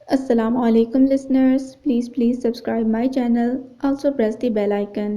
Assalamu alaikum listeners. Please subscribe my channel. Also press the bell icon.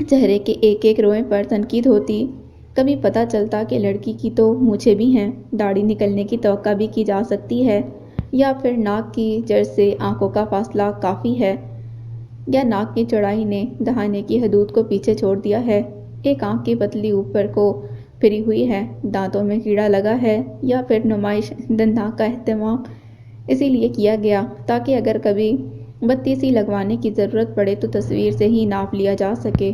چہرے کے ایک ایک روئے پر تنقید ہوتی۔ کبھی پتہ چلتا کہ لڑکی کی تو مونچھیں بھی ہیں، داڑھی نکلنے کی توقع بھی کی جا سکتی ہے، یا پھر ناک کی جڑ سے آنکھوں کا فاصلہ کافی ہے، یا ناک کی چوڑائی نے دہانے کی حدود کو پیچھے چھوڑ دیا ہے، ایک آنکھ کی پتلی اوپر کو پھری ہوئی ہے، دانتوں میں کیڑا لگا ہے، یا پھر نمائش دنداں کا اہتمام اسی لیے کیا گیا تاکہ اگر کبھی بتی سی لگوانے کی ضرورت پڑے تو تصویر سے ہی ناپ لیا جا سکے۔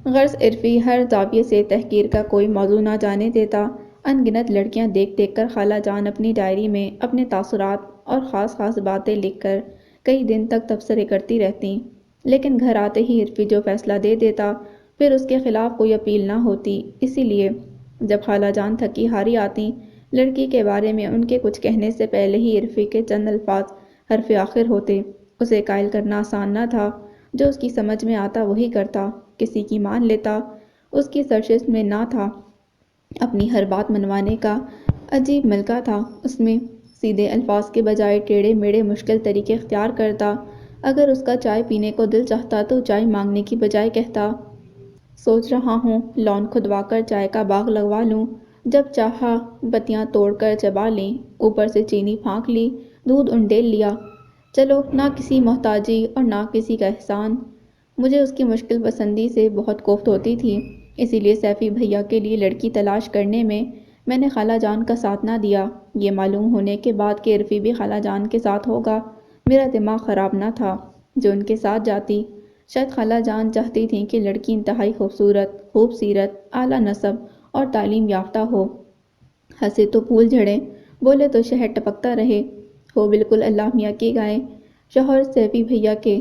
غرض عرفی ہر زاویے سے تحقیر کا کوئی موضوع نہ جانے دیتا۔ ان گنت لڑکیاں دیکھ دیکھ کر خالہ جان اپنی ڈائری میں اپنے تاثرات اور خاص خاص باتیں لکھ کر کئی دن تک تبصرے کرتی رہتیں، لیکن گھر آتے ہی عرفی جو فیصلہ دے دیتا پھر اس کے خلاف کوئی اپیل نہ ہوتی۔ اسی لیے جب خالہ جان تھکی ہاری آتیں لڑکی کے بارے میں ان کے کچھ کہنے سے پہلے ہی عرفی کے چند الفاظ حرف آخر ہوتے۔ اسے قائل کرنا آسان نہ تھا، جو اس کی سمجھ میں آتا وہی کرتا، کسی کی مان لیتا، اس کی سرزش میں نہ تھا۔ اپنی ہر بات منوانے کا عجیب ملکہ تھا اس میں، سیدھے الفاظ کے بجائے ٹیڑھے میڑھے مشکل طریقے اختیار کرتا۔ اگر اس کا چائے پینے کو دل چاہتا تو چائے مانگنے کی بجائے کہتا، سوچ رہا ہوں لون کھدوا کر چائے کا باغ لگوا لوں، جب چاہا بتیاں توڑ کر چبا لیں، اوپر سے چینی پھانک لی، دودھ انڈیل لیا، چلو نہ کسی محتاجی اور نہ کسی کا احسان۔ مجھے اس کی مشکل پسندی سے بہت کوفت ہوتی تھی، اسی لیے سیفی بھیا کے لیے لڑکی تلاش کرنے میں نے خالہ جان کا ساتھ نہ دیا۔ یہ معلوم ہونے کے بعد کہ عرفی بھی خالہ جان کے ساتھ ہوگا، میرا دماغ خراب نہ تھا جو ان کے ساتھ جاتی۔ شاید خالہ جان چاہتی تھیں کہ لڑکی انتہائی خوبصورت، خوب سیرت، اعلیٰ نسب اور تعلیم یافتہ ہو، ہنسے تو پھول جھڑیں، بولے تو شہد ٹپکتا رہے، ہو بالکل اللہ میاں کی گائے، شوہر سیفی بھیا کے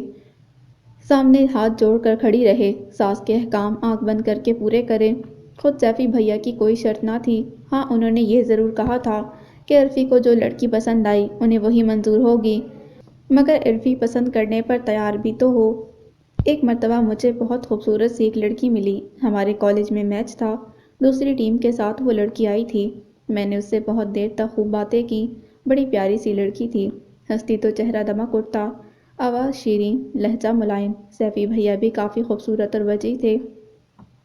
سامنے ہاتھ جوڑ کر کھڑی رہے، ساس کے احکام آنکھ بند کر کے پورے کرے۔ خود سیفی بھیا کی کوئی شرط نہ تھی، ہاں انہوں نے یہ ضرور کہا تھا کہ عرفی کو جو لڑکی پسند آئی انہیں وہی منظور ہوگی، مگر عرفی پسند کرنے پر تیار بھی تو ہو۔ ایک مرتبہ مجھے بہت خوبصورت سی ایک لڑکی ملی، ہمارے کالج میں میچ تھا، دوسری ٹیم کے ساتھ وہ لڑکی آئی تھی، میں نے اس سے بہت دیر تک خوب باتیں کی، بڑی پیاری سی لڑکی تھی، ہنستی تو چہرہ دمک اٹھتا، آواز شیریں، لہجہ ملائم، سیفی بھیا بھی کافی خوبصورت اور وجیح تھے،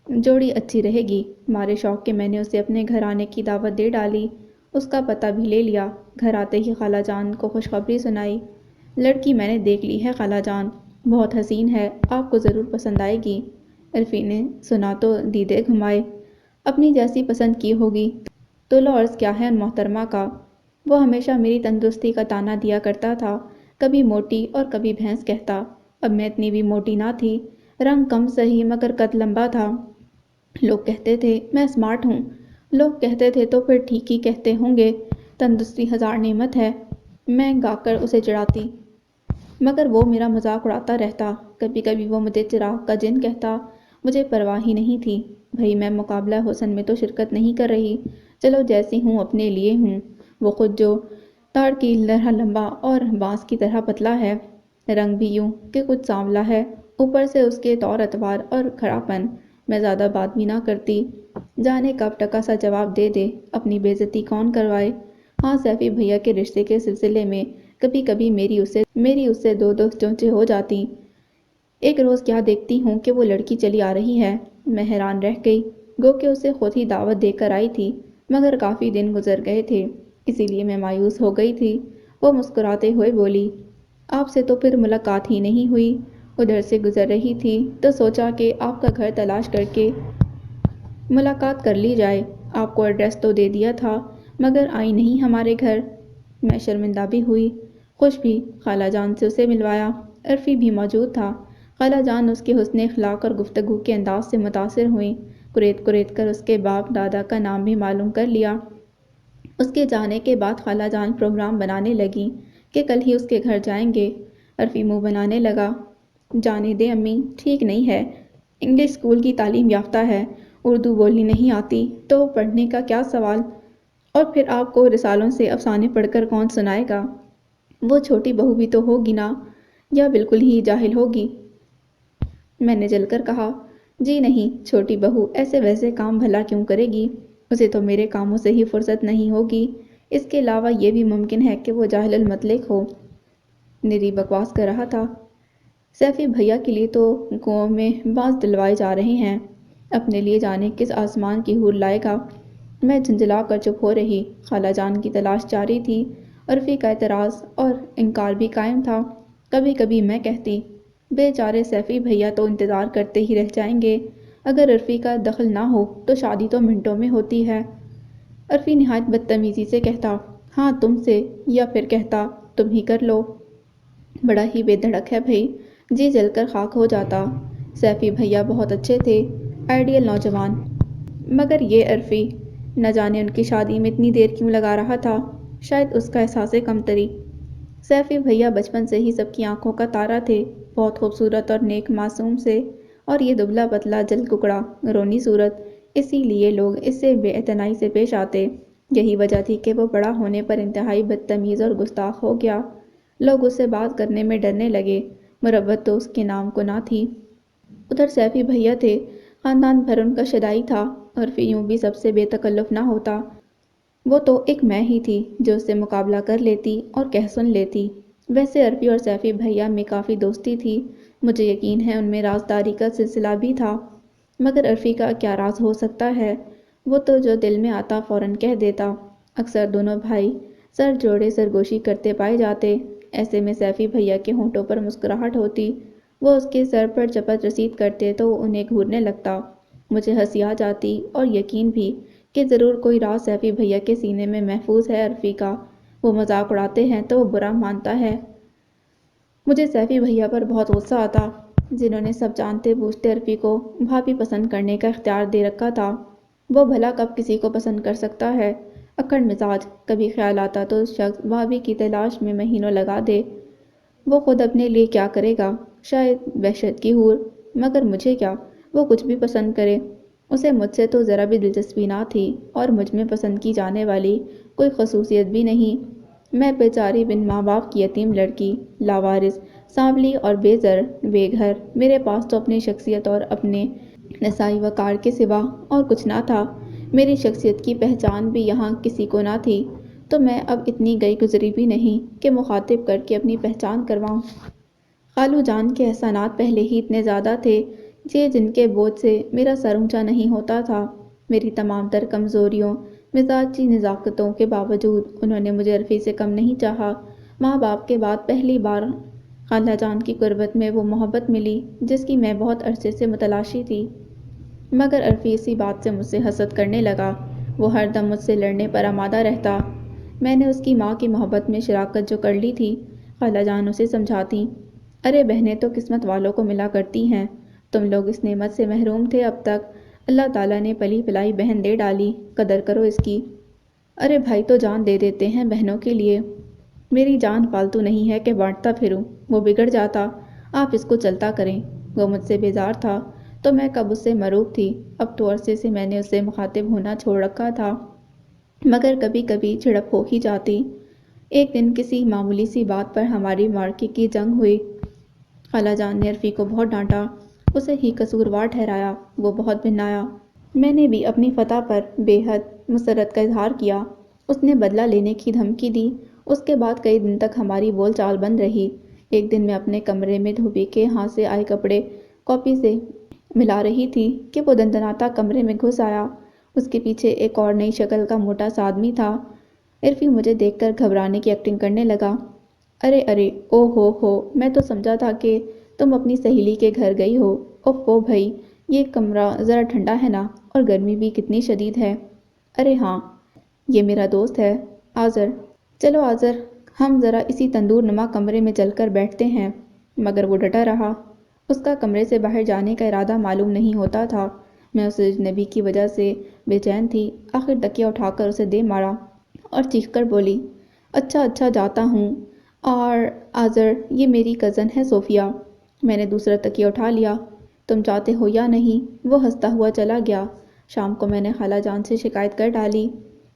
جوڑی اچھی رہے گی، مارے شوق کے میں نے اسے اپنے گھر آنے کی دعوت دے ڈالی، اس کا پتہ بھی لے لیا، گھر آتے ہی خالہ جان کو خوشخبری سنائی، لڑکی میں نے دیکھ لی ہے خالہ جان، بہت حسین ہے، آپ کو ضرور پسند آئے گی۔ عرفی نے سنا تو دیدے گھمائے، اپنی جیسی پسند کی ہوگی تو لو عرض کیا ہے ان محترمہ کا، وہ ہمیشہ میری تندرستی کا طعنہ دیا کرتا تھا، کبھی موٹی اور کبھی بھینس کہتا، اب میں اتنی بھی موٹی نہ تھی، رنگ کم سہی مگر قد لمبا تھا، لوگ کہتے تھے میں اسمارٹ ہوں، لوگ کہتے تھے تو پھر ٹھیک ہی کہتے ہوں گے، تندرستی ہزار نعمت ہے، میں گا کر اسے چڑھاتی، مگر وہ میرا مذاق اڑاتا رہتا، کبھی کبھی وہ مجھے چراغ کا جن کہتا، مجھے پرواہ ہی نہیں تھی، بھئی میں مقابلہ حسن میں تو شرکت نہیں کر رہی، چلو جیسی ہوں اپنے لیے ہوں، وہ خود جو تاڑ کی طرح لمبا اور بانس کی طرح پتلا ہے، رنگ بھی یوں کہ کچھ سانولا ہے، اوپر سے اس کے طور اتوار اور کھڑا پن، میں زیادہ بات بھی نہ کرتی، جانے کب ٹکا سا جواب دے دے، اپنی بے عزتی کون کروائے۔ ہاں سیفی بھیا کے رشتے کے سلسلے میں کبھی کبھی میری اس سے دو دو چونچیں ہو جاتی، ایک روز کیا دیکھتی ہوں کہ وہ لڑکی چلی آ رہی ہے، میں حیران رہ گئی، گو کہ اسے خود ہی دعوت دے کر آئی تھی، مگر کافی دن گزر گئے تھے، اسی لیے میں مایوس ہو گئی تھی۔ وہ مسکراتے ہوئے بولی، آپ سے تو پھر ملاقات ہی نہیں ہوئی، ادھر سے گزر رہی تھی تو سوچا کہ آپ کا گھر تلاش کر کے ملاقات کر لی جائے، آپ کو ایڈریس تو دے دیا تھا، مگر آئی نہیں ہمارے گھر، میں شرمندہ بھی ہوئی، خوش بھی، خالہ جان سے اسے ملوایا، عرفی بھی موجود تھا، خالہ جان اس کے حسن اخلاق اور گفتگو کے انداز سے متاثر ہوئیں، کریت کریت کر اس کے باپ دادا کا نام بھی معلوم کر لیا۔ اس کے جانے کے بعد خالہ جان پروگرام بنانے لگیں کہ کل ہی اس کے گھر جائیں گے، عرفی منہ بنانے لگا، جانے دیں امی، ٹھیک نہیں ہے، انگلش اسکول کی تعلیم یافتہ ہے، اردو بولنی نہیں آتی تو پڑھنے کا کیا سوال، اور پھر آپ کو رسالوں سے افسانے پڑھ کر کون سنائے گا، وہ چھوٹی بہو بھی تو ہوگی نا، یا بالکل ہی جاہل ہوگی۔ میں نے جل کر کہا، جی نہیں، چھوٹی بہو ایسے ویسے کام بھلا کیوں کرے گی، اسے تو میرے کاموں سے ہی فرصت نہیں ہوگی، اس کے علاوہ یہ بھی ممکن ہے کہ وہ جاہل المطلق ہو۔ نری بکواس کر رہا تھا، سیفی بھیا کے لیے تو کنوؤں میں باز دلوائے جا رہے ہیں، اپنے لیے جانے کس آسمان کی حور لائے گا۔ میں جھنجھلا کر چپ ہو رہی۔ خالہ جان کی تلاش جاری تھی۔ عرفی کا اعتراض اور انکار بھی قائم تھا۔ کبھی کبھی میں کہتی، بے چارے سیفی بھیا تو انتظار کرتے ہی رہ جائیں گے۔ اگر عرفی کا دخل نہ ہو تو شادی تو منٹوں میں ہوتی ہے۔ عرفی نہایت بدتمیزی سے کہتا، ہاں تم سے، یا پھر کہتا تم ہی کر لو۔ بڑا ہی بے دھڑک ہے بھئی، جی جل کر خاک ہو جاتا۔ سیفی بھیا بہت اچھے تھے، آئیڈیل نوجوان، مگر یہ عرفی، نہ جانے ان کی شادی میں اتنی دیر کیوں لگا رہا تھا۔ شاید اس کا احساس کمتری۔ سیفی بھیا بچپن سے ہی سب کی آنکھوں کا تارا تھے، بہت خوبصورت اور نیک معصوم سے، اور یہ دبلا پتلا جل ککڑا رونی صورت، اسی لیے لوگ اس سے بے اعتنائی سے پیش آتے۔ یہی وجہ تھی کہ وہ بڑا ہونے پر انتہائی بدتمیز اور گستاخ ہو گیا۔ لوگ اس سے بات کرنے میں ڈرنے لگے۔ مروت تو اس کے نام کو نہ تھی۔ ادھر سیفی بھیا تھے، خاندان بھر ان کا شدائی تھا۔ عرفی یوں بھی سب سے بے تکلف نہ ہوتا۔ وہ تو ایک میں ہی تھی جو اس سے مقابلہ کر لیتی اور کہہ سن لیتی۔ ویسے عرفی اور سیفی بھیا میں کافی دوستی تھی، مجھے یقین ہے ان میں رازداری کا سلسلہ بھی تھا، مگر عرفی کا کیا راز ہو سکتا ہے؟ وہ تو جو دل میں آتا فوراً کہہ دیتا۔ اکثر دونوں بھائی سر جوڑے سرگوشی کرتے پائے جاتے۔ ایسے میں سیفی بھیا کے ہونٹوں پر مسکراہٹ ہوتی، وہ اس کے سر پر چپت رسید کرتے تو وہ انہیں گھورنے لگتا۔ مجھے ہنسی آ جاتی اور یقین بھی کہ ضرور کوئی راز سیفی بھیا کے سینے میں محفوظ ہے عرفی کا۔ وہ مذاق اڑاتے ہیں تو وہ برا مانتا ہے۔ مجھے سیفی بھیا پر بہت غصہ آتا، جنہوں نے سب جانتے بوجھتے عرفی کو بھابھی پسند کرنے کا اختیار دے رکھا تھا۔ وہ بھلا کب کسی کو پسند کر سکتا ہے؟ اکڑ مزاج، کبھی خیال آتا تو اس شخص بھابھی کی تلاش میں مہینوں لگا دے۔ وہ خود اپنے لیے کیا کرے گا؟ شاید وحشت کی حور، مگر مجھے کیا؟ وہ کچھ بھی پسند کرے، اسے مجھ سے تو ذرا بھی دلچسپی نہ تھی، اور مجھ میں پسند کی جانے والی کوئی خصوصیت بھی نہیں۔ میں بیچاری بن ماں باپ کی یتیم لڑکی، لاوارث، سانولی اور بے زر بے گھر، میرے پاس تو اپنی شخصیت اور اپنے نسائی وقار کے سوا اور کچھ نہ تھا۔ میری شخصیت کی پہچان بھی یہاں کسی کو نہ تھی، تو میں اب اتنی گئی گزری بھی نہیں کہ مخاطب کر کے اپنی پہچان کرواؤں۔ خالو جان کے احسانات پہلے ہی اتنے زیادہ تھے جن کے بوجھ سے میرا سر اونچا نہیں ہوتا تھا۔ میری تمام تر کمزوریوں، مزاجی نزاکتوں کے باوجود انہوں نے مجھے عرفی سے کم نہیں چاہا۔ ماں باپ کے بعد پہلی بار خالہ جان کی قربت میں وہ محبت ملی جس کی میں بہت عرصے سے متلاشی تھی، مگر عرفی اسی بات سے مجھ سے حسد کرنے لگا۔ وہ ہر دم مجھ سے لڑنے پر آمادہ رہتا۔ میں نے اس کی ماں کی محبت میں شراکت جو کر لی تھی، خالہ جان اسے سمجھاتی، ارے بہنیں تو قسمت والوں کو ملا کرتی ہیں، تم لوگ اس نعمت سے محروم تھے اب تک، اللہ تعالیٰ نے پلی پلائی بہن دے ڈالی، قدر کرو اس کی۔ ارے بھائی تو جان دے دیتے ہیں بہنوں کے لیے، میری جان فالتو نہیں ہے کہ بانٹتا پھروں، وہ بگڑ جاتا، آپ اس کو چلتا کریں۔ وہ مجھ سے بیزار تھا تو میں کب اس سے مروب تھی، اب تو عرصے سے میں نے اس سے مخاطب ہونا چھوڑ رکھا تھا، مگر کبھی کبھی جھڑپ ہو ہی جاتی۔ ایک دن کسی معمولی سی بات پر ہماری معرکے کی جنگ ہوئی۔ خالہ جان نے عرفی کو بہت ڈانٹا، اسے ہی قصوروار ٹھہرایا، وہ بہت بھنایا۔ میں نے بھی اپنی فتح پر بے حد مسرت کا اظہار کیا۔ اس نے بدلہ لینے کی دھمکی دی۔ اس کے بعد کئی دن تک ہماری بول چال بند رہی۔ ایک دن میں اپنے کمرے میں دھوبی کے ہاں سے آئے کپڑے کاپی سے ملا رہی تھی کہ وہ دندناتا کمرے میں گھس آیا۔ اس کے پیچھے ایک اور نئی شکل کا موٹا سا آدمی تھا۔ عرفی مجھے دیکھ کر گھبرانے کی ایکٹنگ کرنے لگا۔ ارے ارے، او ہو، میں تو سمجھا تھا کہ تم اپنی سہیلی کے گھر گئی ہو۔ اوف بھائی، یہ کمرہ ذرا ٹھنڈا ہے نا، اور گرمی بھی کتنی شدید ہے۔ ارے ہاں، یہ میرا دوست ہے آذر، چلو آذر، ہم ذرا اسی تندور نما کمرے میں چل کر بیٹھتے ہیں، مگر وہ ڈٹا رہا۔ اس کا کمرے سے باہر جانے کا ارادہ معلوم نہیں ہوتا تھا۔ میں اس اجنبی کی وجہ سے بے چین تھی، آخر تکیہ اٹھا کر اسے دے مارا اور چیخ کر بولی، اچھا جاتا ہوں، اور آذر، یہ میری کزن ہے صوفیہ۔ میں نے دوسرا تکیہ اٹھا لیا۔ تم جاتے ہو یا نہیں؟ وہ ہنستا ہوا چلا گیا۔ شام کو میں نے خالہ جان سے شکایت کر ڈالی۔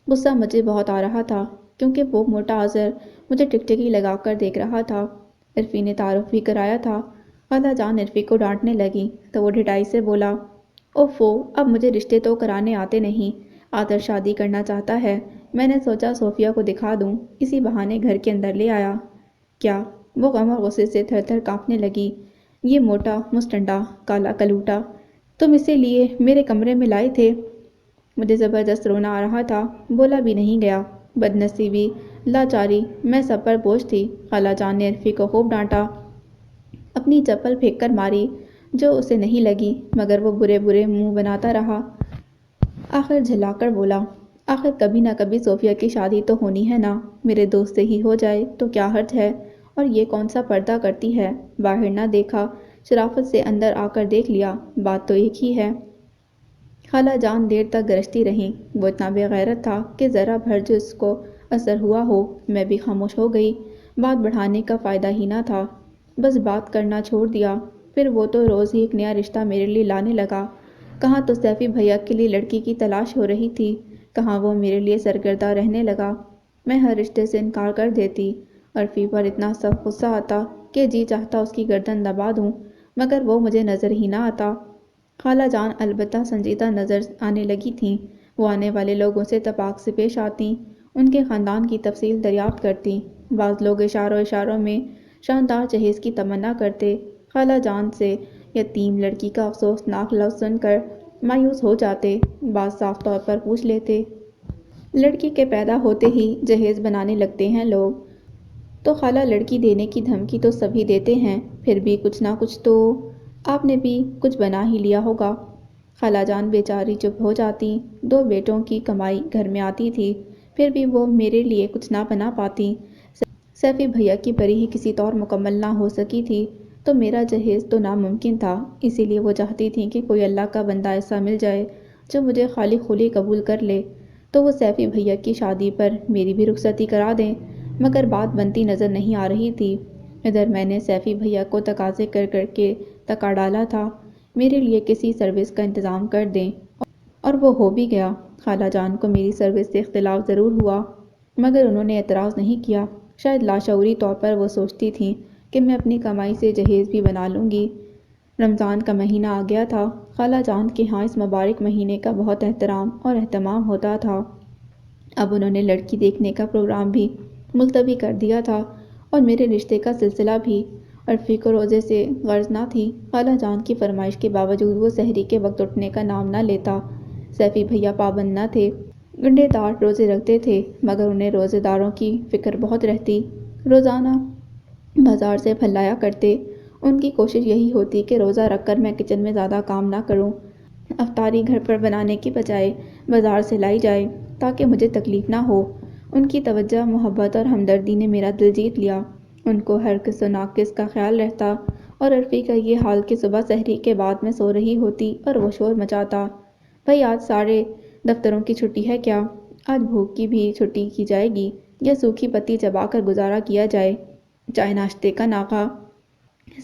غصہ مجھے بہت آ رہا تھا کیونکہ وہ موٹا آذر مجھے ٹکٹکی لگا کر دیکھ رہا تھا۔ عرفی نے تعارف بھی کرایا تھا۔ خالہ جان عرفی کو ڈانٹنے لگی تو وہ ڈھٹائی سے بولا، اوفو، اب مجھے رشتے تو کرانے آتے نہیں، آذر شادی کرنا چاہتا ہے، میں نے سوچا صوفیہ کو دکھا دوں، اسی بہانے گھر کے اندر لے آیا۔ کیا؟ وہ غم اور غصے سے تھر تھر کانپنے لگی۔ یہ موٹا مستنڈا کالا کلوٹا تم اسے لیے میرے کمرے میں لائے تھے؟ مجھے زبردست رونا آ رہا تھا، بولا بھی نہیں گیا۔ بدنصیبی، لاچاری، میں سب پر بوجھ تھی۔ خالہ جان نے عرفی کو خوب ڈانٹا، اپنی چپل پھینک کر ماری جو اسے نہیں لگی، مگر وہ برے برے منہ بناتا رہا۔ آخر جھلا کر بولا، آخر کبھی نہ کبھی صوفیہ کی شادی تو ہونی ہے نا، میرے دوست سے ہی ہو جائے تو کیا حرج ہے، اور یہ کون سا پردہ کرتی ہے، باہر نہ دیکھا، شرافت سے اندر آ کر دیکھ لیا، بات تو ایک ہی ہے۔ خالہ جان دیر تک گرجتی رہیں، وہ اتنا بے غیرت تھا کہ ذرا بھر جو اس کو اثر ہوا ہو۔ میں بھی خاموش ہو گئی، بات بڑھانے کا فائدہ ہی نہ تھا، بس بات کرنا چھوڑ دیا۔ پھر وہ تو روز ہی ایک نیا رشتہ میرے لیے لانے لگا، کہاں تو سیفی بھیا کے لیے لڑکی کی تلاش ہو رہی تھی، کہاں وہ میرے لیے سرگردہ رہنے لگا۔ میں ہر رشتے سے انکار کر دیتی، عرفی پر اتنا سخت غصہ آتا کہ جی چاہتا اس کی گردن دبا دوں، مگر وہ مجھے نظر ہی نہ آتا۔ خالہ جان البتہ سنجیدہ نظر آنے لگی تھیں، وہ آنے والے لوگوں سے تپاک سے پیش آتیں، ان کے خاندان کی تفصیل دریافت کرتیں۔ بعض لوگ اشاروں میں شاندار جہیز کی تمنا کرتے۔ خالہ جان سے یتیم لڑکی کا افسوسناک لفظ سن کر مایوس ہو جاتے، بعض صاف طور پر پوچھ لیتے، لڑکی کے پیدا ہوتے ہی جہیز بنانے لگتے ہیں لوگ، تو خالہ لڑکی دینے کی دھمکی تو سبھی دیتے ہیں، پھر بھی کچھ نہ کچھ تو آپ نے بھی کچھ بنا ہی لیا ہوگا۔ خالہ جان بیچاری چپ ہو جاتی، 2 بیٹوں کی کمائی گھر میں آتی تھی، پھر بھی وہ میرے لیے کچھ نہ بنا پاتی۔ سیفی بھیا کی پری ہی کسی طور مکمل نہ ہو سکی تھی تو میرا جہیز تو ناممکن تھا، اسی لیے وہ چاہتی تھیں کہ کوئی اللہ کا بندہ ایسا مل جائے جو مجھے خالی خلی قبول کر لے، تو وہ سیفی بھیا کی شادی پر میری بھی رخصتی کرا دیں، مگر بات بنتی نظر نہیں آ رہی تھی۔ ادھر میں نے سیفی بھیا کو تقاضے کر کر کے تکا ڈالا تھا، میرے لیے کسی سروس کا انتظام کر دیں، اور وہ ہو بھی گیا۔ خالہ جان کو میری سروس سے اختلاف ضرور ہوا، مگر انہوں نے اعتراض نہیں کیا، شاید لاشعوری طور پر وہ سوچتی تھیں کہ میں اپنی کمائی سے جہیز بھی بنا لوں گی۔ رمضان کا مہینہ آ گیا تھا، خالہ جان کے ہاں اس مبارک مہینے کا بہت احترام اور اہتمام ہوتا تھا۔ اب انہوں نے لڑکی دیکھنے کا پروگرام بھی ملتوی کر دیا تھا، اور میرے رشتے کا سلسلہ بھی۔ عرفی کو روزے سے غرض نہ تھی، خالہ جان کی فرمائش کے باوجود وہ سحری کے وقت اٹھنے کا نام نہ لیتا۔ سیفی بھیا پابند نہ تھے، گنڈے دار روزے رکھتے تھے، مگر انہیں روزے داروں کی فکر بہت رہتی، روزانہ بازار سے پھل لایا کرتے۔ ان کی کوشش یہی ہوتی کہ روزہ رکھ کر میں کچن میں زیادہ کام نہ کروں، افطاری گھر پر بنانے کی بجائے بازار سے لائی جائے تاکہ مجھے تکلیف نہ ہو۔ ان کی توجہ، محبت اور ہمدردی نے میرا دل جیت لیا۔ ان کو ہر کس و ناقص کا خیال رہتا، اور عرفی کا یہ حال کہ صبح سحری کے بعد میں سو رہی ہوتی اور وہ شور مچاتا، بھئی آج سارے دفتروں کی چھٹی ہے کیا؟ آج بھوک کی بھی چھٹی کی جائے گی، یا سوکھی پتی چبا کر گزارا کیا جائے؟ چائے ناشتے کا ناغہ۔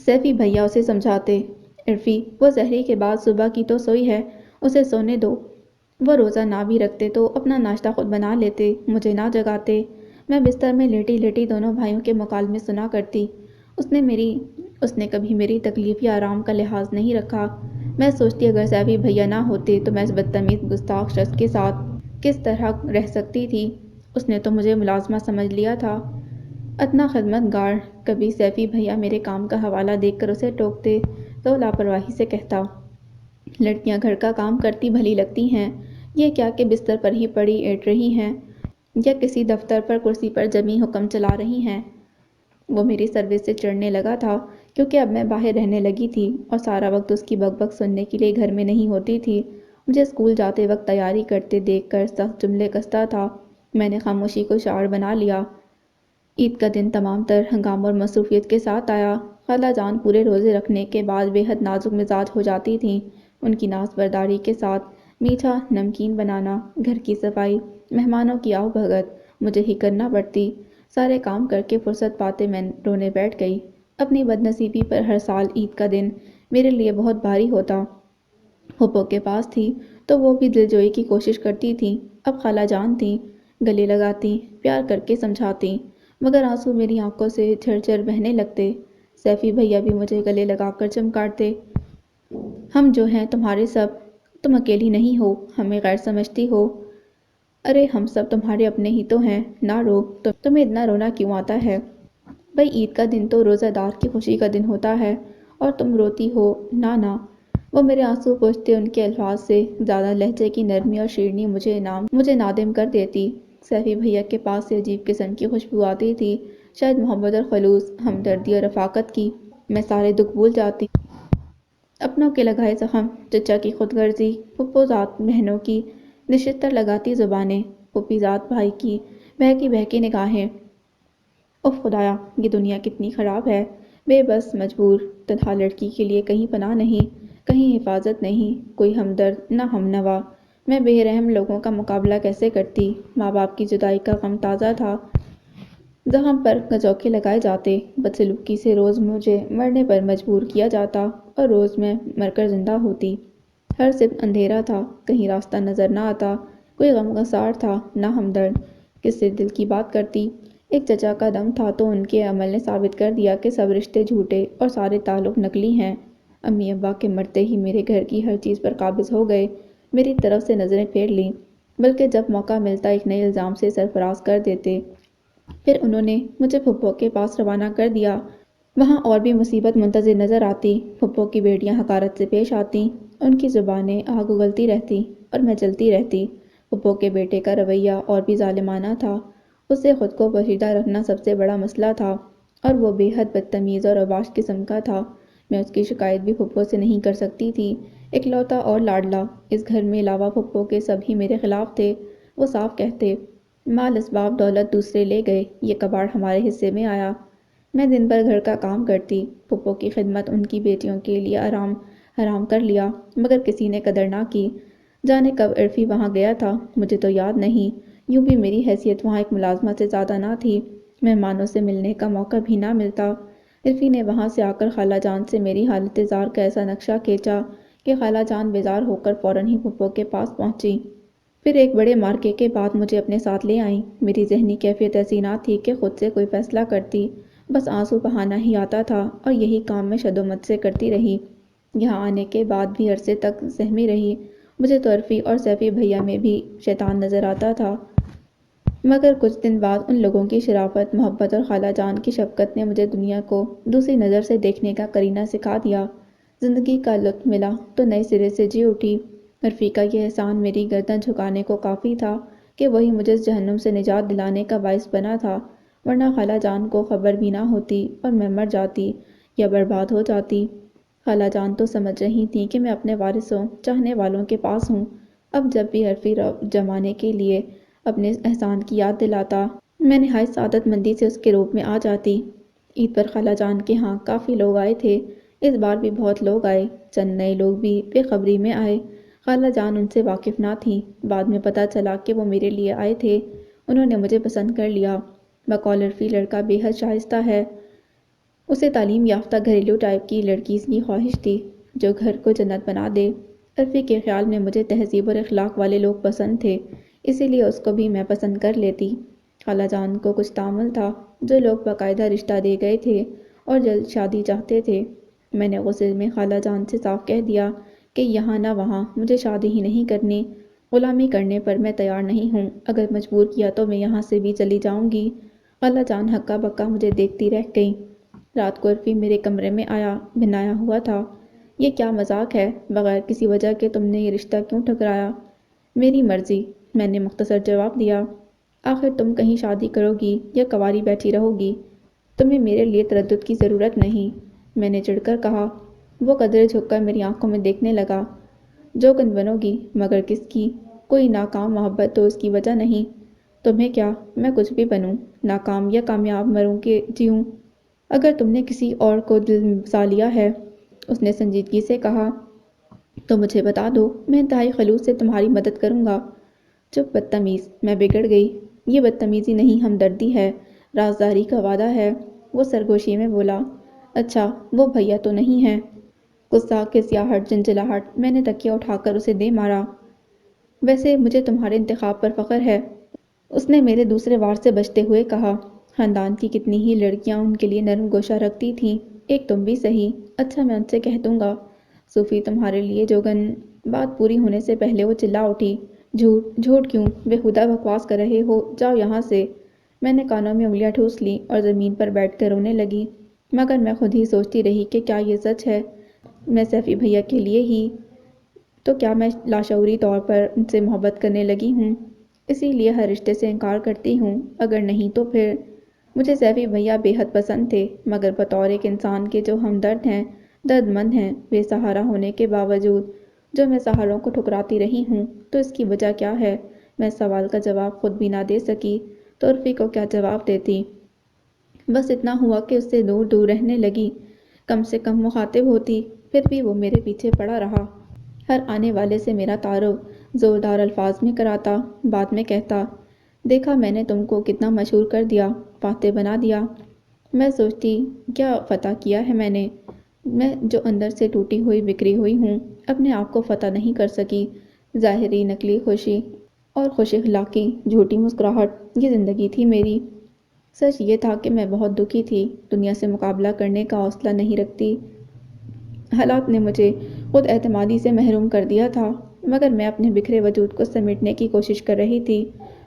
سیفی بھیا اسے سمجھاتے، عرفی وہ سحری کے بعد صبح کی تو سوئی ہے، اسے سونے دو۔ وہ روزہ نہ بھی رکھتے تو اپنا ناشتہ خود بنا لیتے، مجھے نہ جگاتے۔ میں بستر میں لیٹی لیٹی دونوں بھائیوں کے مکالمے سنا کرتی۔ اس نے کبھی میری تکلیف یا آرام کا لحاظ نہیں رکھا۔ میں سوچتی اگر سیفی بھیا نہ ہوتے تو میں اس بدتمیز گستاخ شخص کے ساتھ کس طرح رہ سکتی تھی۔ اس نے تو مجھے ملازمہ سمجھ لیا تھا۔ اتنا خدمت گار کبھی سیفی بھیا میرے کام کا حوالہ دیکھ کر اسے ٹوکتے تو لاپرواہی سے کہتا، لڑکیاں گھر کا کام کرتی بھلی لگتی ہیں، یہ کیا کہ بستر پر ہی پڑی ایٹ رہی ہیں، یا کسی دفتر پر کرسی پر جمی حکم چلا رہی ہیں۔ وہ میری سروس سے چڑھنے لگا تھا، کیونکہ اب میں باہر رہنے لگی تھی اور سارا وقت اس کی بک بک سننے کے لیے گھر میں نہیں ہوتی تھی۔ مجھے اسکول جاتے وقت تیاری کرتے دیکھ کر سخت جملے کستا تھا۔ میں نے خاموشی کو شعار بنا لیا۔ عید کا دن تمام تر ہنگاموں اور مصروفیت کے ساتھ آیا۔ خالہ جان پورے روزے رکھنے کے بعد بے حد نازک مزاج ہو جاتی تھیں۔ ان کی ناز برداری کے ساتھ میٹھا نمکین بنانا، گھر کی صفائی، مہمانوں کی آؤ بھگت مجھے ہی کرنا پڑتی۔ سارے کام کر کے فرصت پاتے میں رونے بیٹھ گئی۔ اپنی بدنصیبی پر ہر سال عید کا دن میرے لیے بہت بھاری ہوتا۔ پھوپھو کے پاس تھی تو وہ بھی دلجوئی کی کوشش کرتی تھیں، اب خالہ جان تھیں، گلے لگاتی، پیار کر کے سمجھاتی، مگر آنسو میری آنکھوں سے جھرجھر بہنے لگتے۔ سیفی بھیا بھی مجھے گلے لگا کر چمکارتے، ہم جو ہیں تمہارے سب، تم اکیلی نہیں ہو، ہمیں غیر سمجھتی ہو، ارے ہم سب تمہارے اپنے ہی تو ہیں، نہ رو، تمہیں اتنا رونا کیوں آتا ہے؟ بھئی عید کا دن تو روزہ دار کی خوشی کا دن ہوتا ہے، اور تم روتی ہو۔ نا نا۔ وہ میرے آنسو پوچھتے، ان کے الفاظ سے زیادہ لہجے کی نرمی اور شیرینی مجھے نادم کر دیتی۔ سیفی بھیا کے پاس سے عجیب قسم کی خوشبو آتی تھی، شاید محبت اور خلوص، ہمدردی اور رفاقت کی۔ میں سارے دکھ بھول جاتی، اپنوں کے لگائے زخم، چچا کی خود غرضی، پھپھو ذات بہنوں کی نشتر لگاتی زبانیں، پھوپھی ذات بھائی کی بہکی بہکی نگاہیں۔ اف خدایا، یہ دنیا کتنی خراب ہے۔ بے بس، مجبور، تنہا لڑکی کے لیے کہیں پناہ نہیں، کہیں حفاظت نہیں، کوئی ہمدرد نہ ہم نوا۔ میں بے رحم لوگوں کا مقابلہ کیسے کرتی؟ ماں باپ کی جدائی کا غم تازہ تھا، زخم پر گجوکے لگائے جاتے، بدسلوکی سے روز مجھے مرنے پر مجبور کیا جاتا اور روز میں مر کر زندہ ہوتی۔ ہر سمت اندھیرا تھا، کہیں راستہ نظر نہ آتا، کوئی غمگسار تھا نہ ہمدرد۔ کس سے دل کی بات کرتی؟ ایک چچا کا دم تھا تو ان کے عمل نے ثابت کر دیا کہ سب رشتے جھوٹے اور سارے تعلق نکلی ہیں۔ امی ابا کے مرتے ہی میرے گھر کی ہر چیز پر قابض ہو گئے، میری طرف سے نظریں پھیر لیں، بلکہ جب موقع ملتا ایک نئے الزام سے سرفراز کر دیتے۔ پھر انہوں نے مجھے پھپھو کے پاس روانہ کر دیا۔ وہاں اور بھی مصیبت منتظر نظر آتی۔ پھپھو کی بیٹیاں حقارت سے پیش آتیں، ان کی زبانیں آگ اگلتی رہتی اور میں جلتی رہتی۔ پھپھو کے بیٹے کا رویہ اور بھی ظالمانہ تھا، اسے خود کو پوشیدہ رکھنا سب سے بڑا مسئلہ تھا، اور وہ بے حد بدتمیز اور اوباش قسم کا تھا۔ میں اس کی شکایت بھی پھپھو سے نہیں کر سکتی تھی۔ اکلوتا اور لاڈلا، اس گھر میں علاوہ پھپھو کے سب ہی میرے خلاف تھے۔ وہ صاف کہتے، مال اسباب دولت دوسرے لے گئے، یہ کباڑ ہمارے حصے میں آیا۔ میں دن بھر گھر کا کام کرتی، پھپھو کی خدمت، ان کی بیٹیوں کے لیے آرام حرام کر لیا، مگر کسی نے قدر نہ کی۔ جانے کب عرفی وہاں گیا تھا، مجھے تو یاد نہیں۔ یوں بھی میری حیثیت وہاں ایک ملازمہ سے زیادہ نہ تھی، مہمانوں سے ملنے کا موقع بھی نہ ملتا۔ عرفی نے وہاں سے آ کر خالہ جان سے میری حالت زار کا ایسا نقشہ کھینچا کہ خالہ جان بیزار ہو کر فوراً ہی پھپھو کے پاس پہنچی۔ پھر ایک بڑے مارکے کے بعد مجھے اپنے ساتھ لے آئیں۔ میری ذہنی کیفیت ایسی نہ تھی کہ خود سے کوئی فیصلہ کرتی، بس آنسو بہانا ہی آتا تھا، اور یہی کام میں شد و مت سے کرتی رہی۔ یہاں آنے کے بعد بھی عرصے تک سہمی رہی۔ مجھے تو عرفی اور سیفی بھیا میں بھی شیطان نظر آتا تھا، مگر کچھ دن بعد ان لوگوں کی شرافت، محبت اور خالہ جان کی شفقت نے مجھے دنیا کو دوسری نظر سے دیکھنے کا قرینہ سکھا دیا۔ زندگی کا لطف ملا تو نئے سرے سے جی اٹھی۔ عرفی کا یہ احسان میری گردن جھکانے کو کافی تھا کہ وہی مجھے اس جہنم سے نجات دلانے کا باعث بنا تھا، ورنہ خالہ جان کو خبر بھی نہ ہوتی اور میں مر جاتی یا برباد ہو جاتی۔ خالہ جان تو سمجھ رہی تھیں کہ میں اپنے وارثوں، چاہنے والوں کے پاس ہوں۔ اب جب بھی عرفی جمانے کے لیے اپنے احسان کی یاد دلاتا، میں نہایت سعادت مندی سے اس کے روپ میں آ جاتی۔ عید پر خالہ جان کے ہاں کافی لوگ آئے تھے، اس بار بھی بہت لوگ آئے، چند نئے لوگ بھی بے خبری میں آئے۔ خالہ جان ان سے واقف نہ تھیں، بعد میں پتہ چلا کہ وہ میرے لیے آئے تھے۔ انہوں نے مجھے پسند کر لیا۔ بقول عرفی لڑکا بے حد شائستہ ہے، اسے تعلیم یافتہ گھریلو ٹائپ کی لڑکی کی خواہش تھی جو گھر کو جنت بنا دے۔ عرفی کے خیال میں مجھے تہذیب اور اخلاق والے لوگ پسند تھے، اسی لیے اس کو بھی میں پسند کر لیتی۔ خالہ جان کو کچھ تامل تھا، جو لوگ باقاعدہ رشتہ دے گئے تھے اور جلد شادی چاہتے تھے۔ میں نے غصے میں خالہ جان سے صاف کہہ دیا کہ یہاں نہ وہاں مجھے شادی ہی نہیں کرنی، غلامی کرنے پر میں تیار نہیں ہوں، اگر مجبور کیا تو میں یہاں سے بھی چلی جاؤں گی۔ خالہ جان ہکا بکا مجھے دیکھتی رہ گئیں۔ رات کو عرفی میرے کمرے میں آیا، بھنایا ہوا تھا۔ یہ کیا مذاق ہے، بغیر کسی وجہ کے تم نے یہ رشتہ کیوں ٹھکرایا؟ میری مرضی، میں نے مختصر جواب دیا۔ آخر تم کہیں شادی کرو گی یا کنواری بیٹھی رہو گی؟ تمہیں میرے لیے تردد کی ضرورت نہیں، میں نے چڑھ کر کہا۔ وہ قدرے جھک کر میری آنکھوں میں دیکھنے لگا۔ جو کن بنو گی، مگر کس کی؟ کوئی ناکام محبت تو اس کی وجہ نہیں۔ تمہیں کیا، میں کچھ بھی بنوں، ناکام یا کامیاب، مروں کہ جیوں، اگر تم نے کسی اور کو دل میں بسا لیا ہے، اس نے سنجیدگی سے کہا، تو مجھے بتا دو، میں انتہائی خلوص سے تمہاری مدد کروں گا۔ چپ بدتمیز، میں بگڑ گئی۔ یہ بدتمیزی نہیں، ہمدردی ہے، رازداری کا وعدہ ہے، وہ سرگوشی میں بولا۔ اچھا، وہ بھیا تو نہیں ہیں؟ غصہ، کسیاہٹ، جھنجھلاہٹ، میں نے تکیہ اٹھا کر اسے دے مارا۔ ویسے مجھے تمہارے انتخاب پر فخر ہے، اس نے میرے دوسرے وار سے بچتے ہوئے کہا۔ خاندان کی کتنی ہی لڑکیاں ان کے لیے نرم گوشہ رکھتی تھیں، ایک تم بھی سہی۔ اچھا، میں ان سے کہہ دوں گا۔ صوفی تمہارے لیے جوگن۔ بات پوری ہونے سے پہلے وہ چلا اٹھی۔ جھوٹ، جھوٹ کیوں، بیہودہ بکواس کر رہے ہو، جاؤ یہاں سے۔ میں نے کانوں میں انگلیاں ٹھوس لیں اور زمین پر بیٹھ کر رونے لگی۔ مگر میں خود ہی سوچتی رہی کہ کیا یہ سچ ہے؟ میں سیفی بھیا کے لیے ہی تو کیا میں لاشعوری طور پر ان سے محبت کرنے لگی ہوں؟ اسی لیے ہر رشتے سے انکار کرتی ہوں؟ اگر نہیں تو پھر مجھے سیفی بھیا بے حد پسند تھے، مگر بطور ایک انسان کے جو ہمدرد ہیں، درد مند ہیں، بے سہارا ہونے کے باوجود جو میں سہاروں کو ٹھکراتی رہی ہوں، تو اس کی وجہ کیا ہے؟ میں اس سوال کا جواب خود بھی نہ دے سکی تو عرفی کو کیا جواب دیتی؟ بس اتنا ہوا کہ اس سے دور دور رہنے لگی، کم سے کم مخاطب ہوتی، پھر بھی وہ میرے پیچھے پڑا رہا۔ ہر آنے والے سے میرا تعارف زوردار الفاظ میں کراتا، بعد میں کہتا، دیکھا میں نے تم کو کتنا مشہور کر دیا، فاتح بنا دیا۔ میں سوچتی، کیا فتح کیا ہے میں نے؟ میں جو اندر سے ٹوٹی ہوئی بکھری ہوئی ہوں، اپنے آپ کو فتح نہیں کر سکی۔ ظاہری نقلی خوشی اور خوش اخلاقی جھوٹی مسکراہٹ، یہ زندگی تھی میری۔ سچ یہ تھا کہ میں بہت دکھی تھی، دنیا سے مقابلہ کرنے کا حوصلہ نہیں رکھتی۔ حالات نے مجھے خود اعتمادی سے محروم کر دیا تھا، مگر میں اپنے بکھرے وجود کو سمیٹنے کی کوشش کر رہی تھی،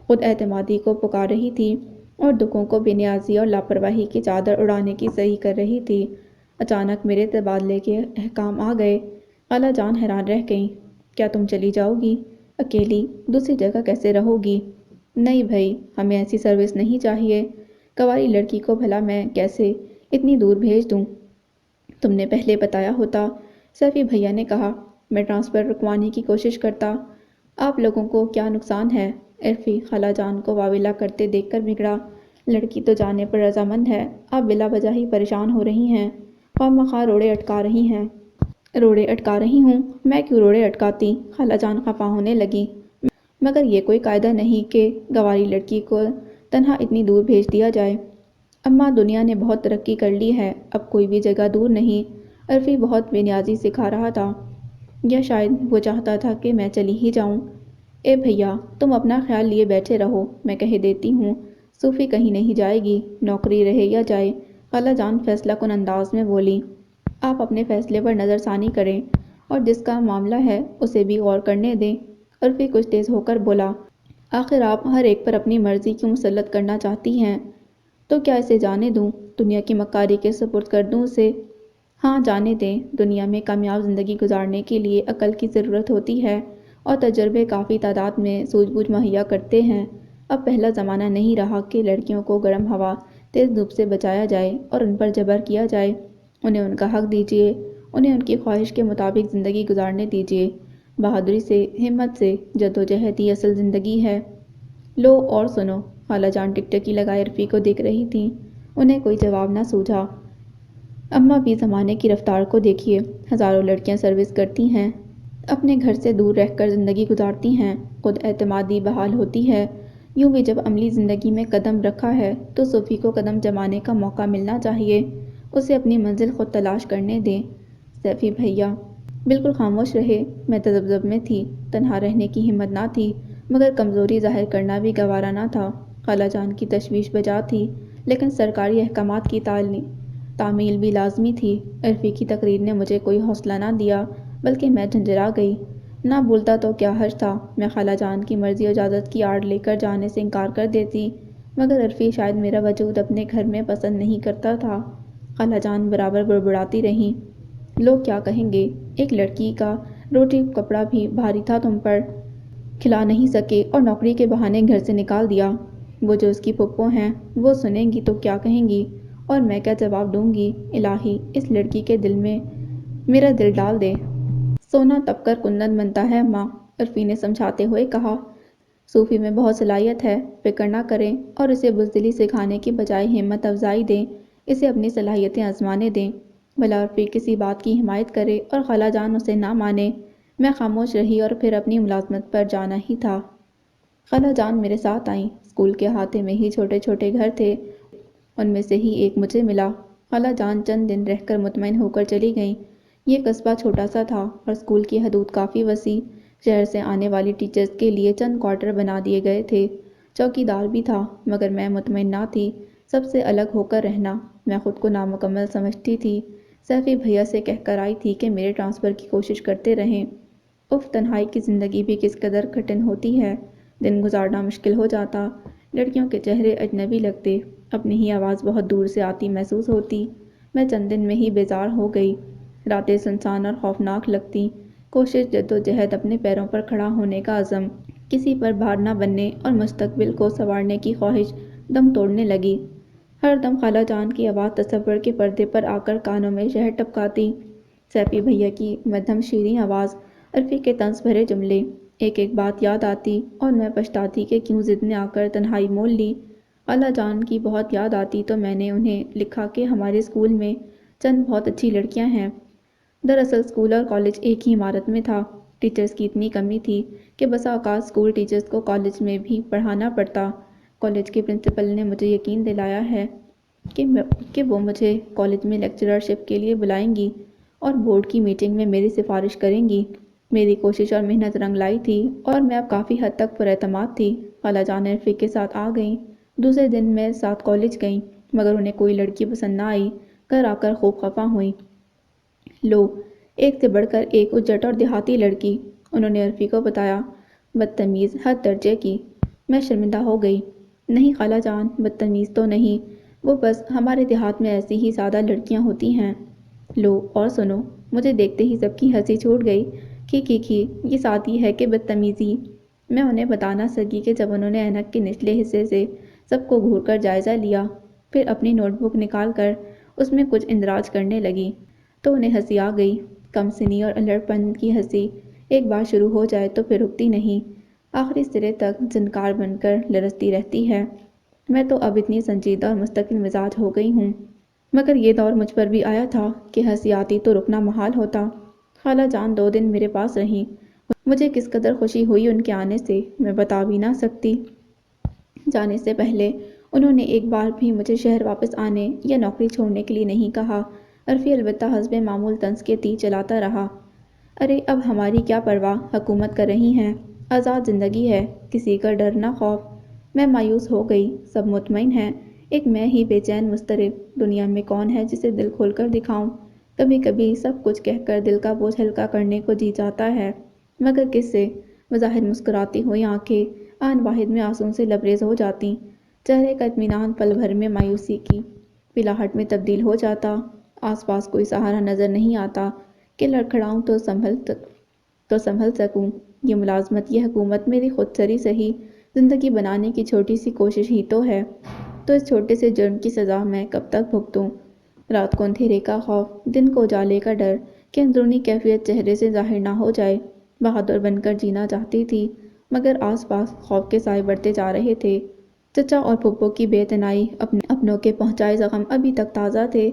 خود اعتمادی کو پکار رہی تھی اور دکھوں کو بے نیازی اور لاپرواہی کی چادر اڑانے کی صحیح کر رہی تھی۔ اچانک میرے تبادلے کے احکام آ گئے۔ خالہ جان حیران رہ گئیں۔ کیا تم چلی جاؤ گی؟ اکیلی دوسری جگہ کیسے رہو گی؟ نہیں بھائی، ہمیں ایسی سروس نہیں چاہیے۔ کنواری لڑکی کو بھلا میں کیسے اتنی دور بھیج دوں؟ تم نے پہلے بتایا ہوتا۔ سیفی بھیا نے کہا، میں ٹرانسفر رکوانے کی کوشش کرتا۔ آپ لوگوں کو کیا نقصان ہے؟ عرفی خالہ جان کو واویلا کرتے دیکھ کر بگڑا۔ لڑکی تو جانے پر رضامند ہے، آپ بلا وجہ ہی پریشان ہو رہی ہیں، خواہ مخواہ روڑے اٹکا رہی ہیں۔ روڑے اٹکا رہی ہوں؟ میں کیوں روڑے اٹکاتی؟ خالہ جان خفا ہونے لگی۔ مگر یہ کوئی قاعدہ نہیں کہ گنواری لڑکی کو تنہا اتنی دور بھیج دیا جائے۔ اماں دنیا نے بہت ترقی کر لی ہے، اب کوئی بھی جگہ دور نہیں۔ عرفی بہت بے نیازی سکھا رہا تھا، یا شاید وہ چاہتا تھا کہ میں چلی ہی جاؤں۔ اے بھیا، تم اپنا خیال لیے بیٹھے رہو، میں کہہ دیتی ہوں، صوفی کہیں نہیں جائے گی، نوکری رہے یا جائے۔ خالہ جان فیصلہ کن انداز میں بولی، آپ اپنے فیصلے پر نظر ثانی کریں اور جس کا معاملہ ہے اسے بھی غور کرنے دیں۔ عرفی کچھ تیز ہو کر بولا، آخر آپ ہر ایک پر اپنی مرضی کیوں مسلط کرنا چاہتی ہیں؟ تو کیا اسے جانے دوں؟ دنیا کی مکاری کے سپرد کر دوں اسے؟ ہاں جانے دیں۔ دنیا میں کامیاب زندگی گزارنے کے لیے عقل کی ضرورت ہوتی ہے اور تجربے کافی تعداد میں سوجھ بوجھ مہیا کرتے ہیں۔ اب پہلا زمانہ نہیں رہا کہ لڑکیوں کو گرم ہوا تیز دھوپ سے بچایا جائے اور ان پر جبر کیا جائے۔ انہیں ان کا حق دیجیے، انہیں ان کی خواہش کے مطابق زندگی گزارنے دیجیے۔ بہادری سے، ہمت سے جدوجہد ہی اصل زندگی ہے۔ لو اور سنو۔ خالہ جان ٹکٹکی لگائے عرفی کو دیکھ رہی تھیں، انہیں کوئی جواب نہ سوجھا۔ اماں بھی زمانے کی رفتار کو دیکھیے، ہزاروں لڑکیاں سروس کرتی ہیں، اپنے گھر سے دور رہ کر زندگی گزارتی ہیں، خود اعتمادی بحال ہوتی ہے۔ یوں بھی جب عملی زندگی میں قدم رکھا ہے تو صوفی کو قدم جمانے کا موقع ملنا چاہیے، اسے اپنی منزل خود تلاش کرنے دیں۔ سیفی بھیا بالکل خاموش رہے۔ میں تذبذب میں تھی، تنہا رہنے کی ہمت نہ تھی، مگر کمزوری ظاہر کرنا بھی گوارا نہ تھا۔ خالہ جان کی تشویش بجا تھی، لیکن سرکاری احکامات کی تعمیل بھی لازمی تھی۔ عرفی کی تقریر نے مجھے کوئی حوصلہ نہ دیا، بلکہ میں جھنجھلا گئی۔ نہ بولتا تو کیا حرج تھا، میں خالہ جان کی مرضی و اجازت کی آڑ لے کر جانے سے انکار کر دیتی، مگر عرفی شاید میرا وجود اپنے گھر میں پسند نہیں کرتا تھا۔ خالہ جان برابر بڑبڑاتی رہیں، لوگ کیا کہیں گے؟ ایک لڑکی کا روٹی کپڑا بھی بھاری تھا تم پر، کھلا نہیں سکے اور نوکری کے بہانے گھر سے نکال دیا۔ وہ جو اس کی پھپھو ہیں، وہ سنیں گی تو کیا کہیں گی، اور میں کیا جواب دوں گی؟ الہی اس لڑکی کے دل میں میرا دل ڈال دے۔ سونا تپ کر کندن بنتا ہے اماں، عرفی نے سمجھاتے ہوئے کہا۔ صوفی میں بہت صلاحیت ہے، فکر نہ کریں اور اسے بزدلی سکھانے کی بجائے ہمت افزائی دیں، اسے اپنی صلاحیتیں آزمانے دیں۔ بھلا عرفی کسی بات کی حمایت کرے اور خالہ جان اسے نہ مانے۔ میں خاموش رہی اور پھر اپنی ملازمت پر جانا ہی تھا۔ خالہ جان میرے ساتھ آئیں۔ اسکول کے احاطے میں ہی چھوٹے چھوٹے گھر تھے، ان میں سے ہی ایک مجھے ملا۔ خالہ جان چند دن رہ کر مطمئن ہو کر چلی گئیں۔ یہ قصبہ چھوٹا سا تھا اور اسکول کی حدود کافی وسیع، شہر سے آنے والی ٹیچرز کے لیے چند کوارٹر بنا دیے گئے تھے، چوکی دار بھی تھا، مگر میں مطمئن نہ تھی۔ سب سے الگ ہو کر رہنا، میں خود کو نامکمل سمجھتی تھی۔ سیفی بھیا سے کہہ کر آئی تھی کہ میرے ٹرانسفر کی کوشش کرتے رہیں۔ اف تنہائی کی زندگی بھی کس قدر کٹھن ہوتی ہے، دن گزارنا مشکل ہو جاتا، لڑکیوں کے چہرے اجنبی لگتے، اپنی ہی آواز بہت دور سے آتی محسوس ہوتی۔ میں چند دن میں ہی بیزار ہو گئی۔ راتیں سنسان اور خوفناک لگتی، کوشش جدوجہد، اپنے پیروں پر کھڑا ہونے کا عزم، کسی پر بھار نہ بننے اور مستقبل کو سنوارنے کی خواہش دم توڑنے لگی۔ ہر دم خالہ جان کی آواز تصور کے پردے پر آ کر کانوں میں شہد ٹپکاتی، سیفی بھیا کی مدھم شیریں آواز، عرفی کے طنز بھرے جملے، ایک ایک بات یاد آتی اور میں پچھتاتی کہ کیوں ضد نے آ کر تنہائی مول لی۔ خالہ جان کی بہت یاد آتی تو میں نے انہیں لکھا کہ ہمارے اسکول میں چند بہت اچھی لڑکیاں ہیں۔ دراصل اسکول اور کالج ایک ہی عمارت میں تھا۔ ٹیچرز کی اتنی کمی تھی کہ بسا اوقات اسکول ٹیچرز کو کالج میں بھی پڑھانا پڑتا۔ کالج کے پرنسپل نے مجھے یقین دلایا ہے کہ وہ مجھے کالج میں لیکچررشپ کے لیے بلائیں گی اور بورڈ کی میٹنگ میں میری سفارش کریں گی۔ میری کوشش اور محنت رنگ لائی تھی اور میں اب کافی حد تک پر اعتماد تھی۔ خالہ جان عرفی کے ساتھ آ گئیں۔ دوسرے دن میں ساتھ کالج گئیں، مگر انہیں کوئی لڑکی پسند نہ آئی۔ گھر آ کر خوب خفا ہوئیں۔ لو، ایک سے بڑھ کر ایک اجڑ اور دیہاتی لڑکی، انہوں نے عرفی کو بتایا۔ بدتمیز حد درجے کی۔ میں شرمندہ ہو گئی۔ نہیں خالہ جان، بدتمیز تو نہیں، وہ بس ہمارے دیہات میں ایسی ہی سادہ لڑکیاں ہوتی ہیں۔ لو اور سنو، مجھے دیکھتے ہی سب کی ہنسی چھوٹ گئی۔ کھی یہ سادگی ہے کہ بدتمیزی؟ میں انہیں بتا نہ سکی کہ جب انہوں نے اینک کے نچلے حصے سے سب کو گھور کر جائزہ لیا، پھر اپنی نوٹ بک نکال کر اس میں کچھ اندراج کرنے لگی تو انہیں ہنسی آ گئی۔ کم سنی اور الہڑ پن کی ہنسی ایک بار شروع ہو جائے تو پھر رکتی نہیں، آخری سرے تک زنکار بن کر لرزتی رہتی ہے۔ میں تو اب اتنی سنجیدہ اور مستقل مزاج ہو گئی ہوں، مگر یہ دور مجھ پر بھی آیا تھا کہ ہنسی آتی تو رکنا محال ہوتا۔ خالہ جان 2 دن میرے پاس رہیں۔ مجھے کس قدر خوشی ہوئی ان کے آنے سے میں بتا بھی نہ سکتی۔ جانے سے پہلے انہوں نے ایک بار بھی مجھے شہر واپس آنے یا نوکری چھوڑنے کے لیے نہیں کہا۔ عرفی البتہ حسب معمول طنز کے تیر چلاتا رہا۔ ارے اب ہماری کیا پرواہ، حکومت کر رہی ہیں، آزاد زندگی ہے، کسی کا ڈر نہ خوف۔ میں مایوس ہو گئی۔ سب مطمئن ہیں، ایک میں ہی بے چین مضطرب۔ دنیا میں کون ہے جسے دل کھول کر دکھاؤں؟ کبھی کبھی سب کچھ کہہ کر دل کا بوجھ ہلکا کرنے کو جی چاہتا ہے، مگر کس سے؟ بظاہر مسکراتی ہوئی آنکھیں آن واحد میں آنسوؤں سے لبریز ہو جاتیں۔ چہرے کا اطمینان پل بھر میں مایوسی کی پلاہٹ میں تبدیل ہو جاتا۔ آس پاس کوئی سہارا نظر نہیں آتا کہ لڑکھڑاؤں تو سنبھل سکوں۔ یہ ملازمت، یہ حکومت میری خود سری سہی زندگی بنانے کی چھوٹی سی کوشش ہی تو ہے، تو اس چھوٹے سے جرم کی سزا میں کب تک بھگتوں؟ رات کو اندھیرے کا خوف، دن کو اجالے کا ڈر کہ اندرونی کیفیت چہرے سے ظاہر نہ ہو جائے۔ بہادر بن کر جینا چاہتی تھی، مگر آس پاس خوف کے سائے بڑھتے جا رہے تھے۔ چچا اور پھپھو کی بے اعتنائی، اپنوں کے پہنچائے زخم ابھی تک تازہ تھے۔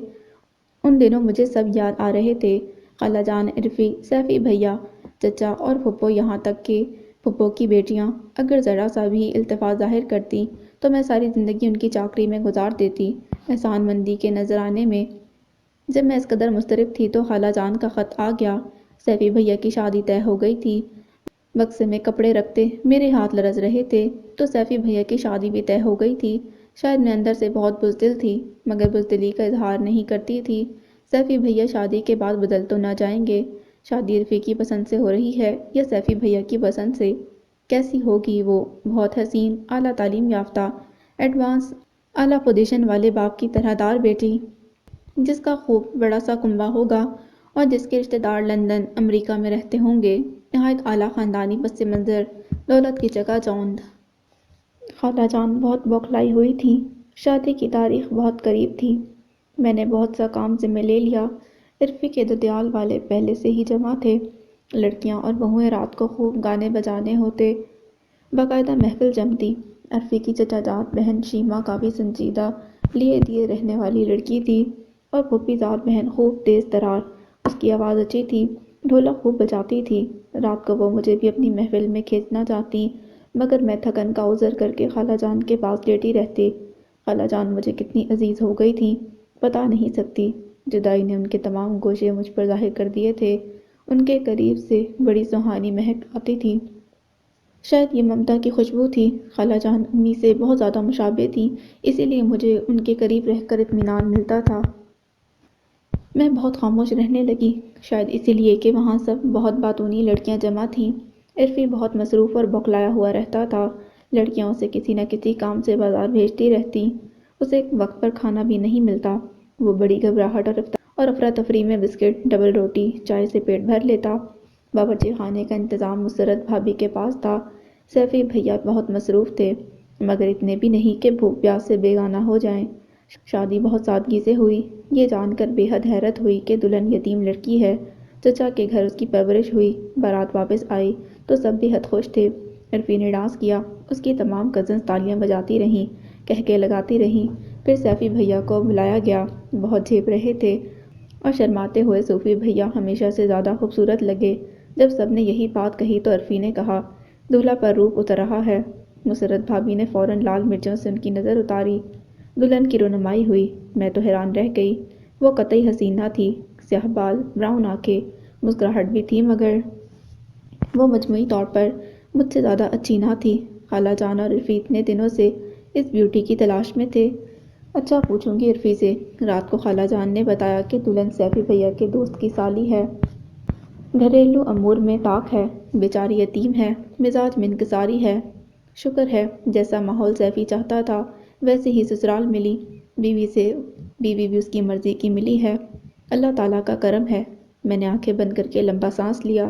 ان دنوں مجھے سب یاد آ رہے تھے، خالہ جان، عرفی، سیفی بھیا، چچا اور پھپھو، یہاں تک کہ پھپھو کی بیٹیاں اگر ذرا سا بھی التفات ظاہر کرتی تو میں ساری زندگی ان کی چاکری میں گزار دیتی، احسان مندی کے نذرانے میں۔ جب میں اس قدر مضطرب تھی تو خالہ جان کا خط آ گیا۔ سیفی بھیا کی شادی طے ہو گئی تھی۔ بکسے میں کپڑے رکھتے میرے ہاتھ لرز رہے تھے تو سیفی بھیا کی شادی بھی طے ہو گئی تھی۔ شاید میں اندر سے بہت بزدل تھی، مگر بزدلی کا اظہار نہیں کرتی تھی۔ سیفی بھیا شادی کے بعد بدل تو نہ جائیں گے؟ شادی عرفی کی پسند سے ہو رہی ہے یا سیفی بھیا کی پسند سے؟ کیسی ہوگی وہ؟ بہت حسین، اعلیٰ تعلیم یافتہ، ایڈوانس، اعلیٰ پوزیشن والے باپ کی طرح دار بیٹی، جس کا خوب بڑا سا کنبہ ہوگا اور جس کے رشتہ دار لندن، امریکہ میں رہتے ہوں گے۔ نہایت اعلیٰ خاندانی پس منظر، دولت کی چکا چوندھ۔ خالہ جان بہت بوکھلائی ہوئی تھیں۔ شادی کی تاریخ بہت قریب تھی۔ میں نے بہت سا کام ذمہ لے لیا۔ عرفی کے ددیال والے پہلے سے ہی جمع تھے۔ لڑکیاں اور بہوئیں رات کو خوب گانے بجانے ہوتے، باقاعدہ محفل جمتی۔ عرفی کی چچا جات بہن شیما کافی سنجیدہ، لیے دیے رہنے والی لڑکی تھی، اور پھوپھی زاد بہن خوب تیز ترار، اس کی آواز اچھی تھی، ڈھولک خوب بجاتی تھی۔ رات کو وہ مجھے بھی اپنی محفل میں کھینچنا چاہتی، مگر میں تھکن کا عذر کر کے خالہ جان کے پاس لیٹی رہتی۔ خالہ جان مجھے کتنی عزیز ہو گئی تھیں، بتا نہیں سکتی۔ جدائی نے ان کے تمام گوشے مجھ پر ظاہر کر دیے تھے۔ ان کے قریب سے بڑی سہانی مہک آتی تھی۔ شاید یہ ممتا کی خوشبو تھی۔ خالہ جان امی سے بہت زیادہ مشابہ تھیں، اسی لیے مجھے ان کے قریب رہ کر اطمینان ملتا تھا۔ میں بہت خاموش رہنے لگی، شاید اسی لیے کہ وہاں سب بہت باتونی لڑکیاں جمع تھیں۔ عرفی بہت مصروف اور بوکھلایا ہوا رہتا تھا۔ لڑکیاں اسے کسی نہ کسی کام سے بازار بھیجتی رہتیں۔ اسے وقت پر کھانا بھی نہیں ملتا۔ وہ بڑی گھبراہٹ اور افراتفری میں بسکٹ، ڈبل روٹی، چائے سے پیٹ بھر لیتا۔ باورچی خانے کا انتظام مسرت بھابھی کے پاس تھا۔ سیفی بھیا بہت مصروف تھے، مگر اتنے بھی نہیں کہ بھوک پیاس سے بیگانہ ہو جائیں۔ شادی بہت سادگی سے ہوئی۔ یہ جان کر بے حد حیرت ہوئی کہ دلہن یتیم لڑکی ہے۔ چچا کے گھر اس کی پرورش ہوئی۔ بارات واپس آئی تو سب بے حد خوش تھے۔ عرفی نے ڈانس کیا، اس کی تمام کزنز تالیاں بجاتی رہیں، قہقہے لگاتی رہیں۔ پھر سیفی بھیا کو بلایا گیا، بہت جھیپ رہے تھے اور شرماتے ہوئے صوفی بھیا ہمیشہ سے زیادہ خوبصورت لگے۔ جب سب نے یہی بات کہی تو عرفی نے کہا، دولہا پر روپ اتر رہا ہے۔ مسرت بھابھی نے فوراً لال مرچوں سے ان کی نظر اتاری۔ دلہن کی رونمائی ہوئی۔ میں تو حیران رہ گئی۔ وہ قطعی حسین نہ تھی، سیاہ بال، براؤن آنکھیں، مسکراہٹ بھی تھی، مگر وہ مجموعی طور پر مجھ سے زیادہ اچھی نہ تھی۔ خالہ جان اور عرفی اتنے دنوں سے اس بیوٹی کی تلاش میں تھے۔ اچھا، پوچھوں گی عرفی سے۔ رات کو خالہ جان نے بتایا کہ دلہن سیفی بھیا کے دوست کی سالی ہے، گھریلو امور میں طاق ہے، بیچاری یتیم ہے، مزاج میں انکساری ہے۔ شکر ہے، جیسا ماحول سیفی چاہتا تھا ویسے ہی سسرال ملی۔ بیوی بھی اس کی مرضی کی ملی ہے۔ اللہ تعالیٰ کا کرم ہے۔ میں نے آنکھیں بند کر کے لمبا سانس لیا۔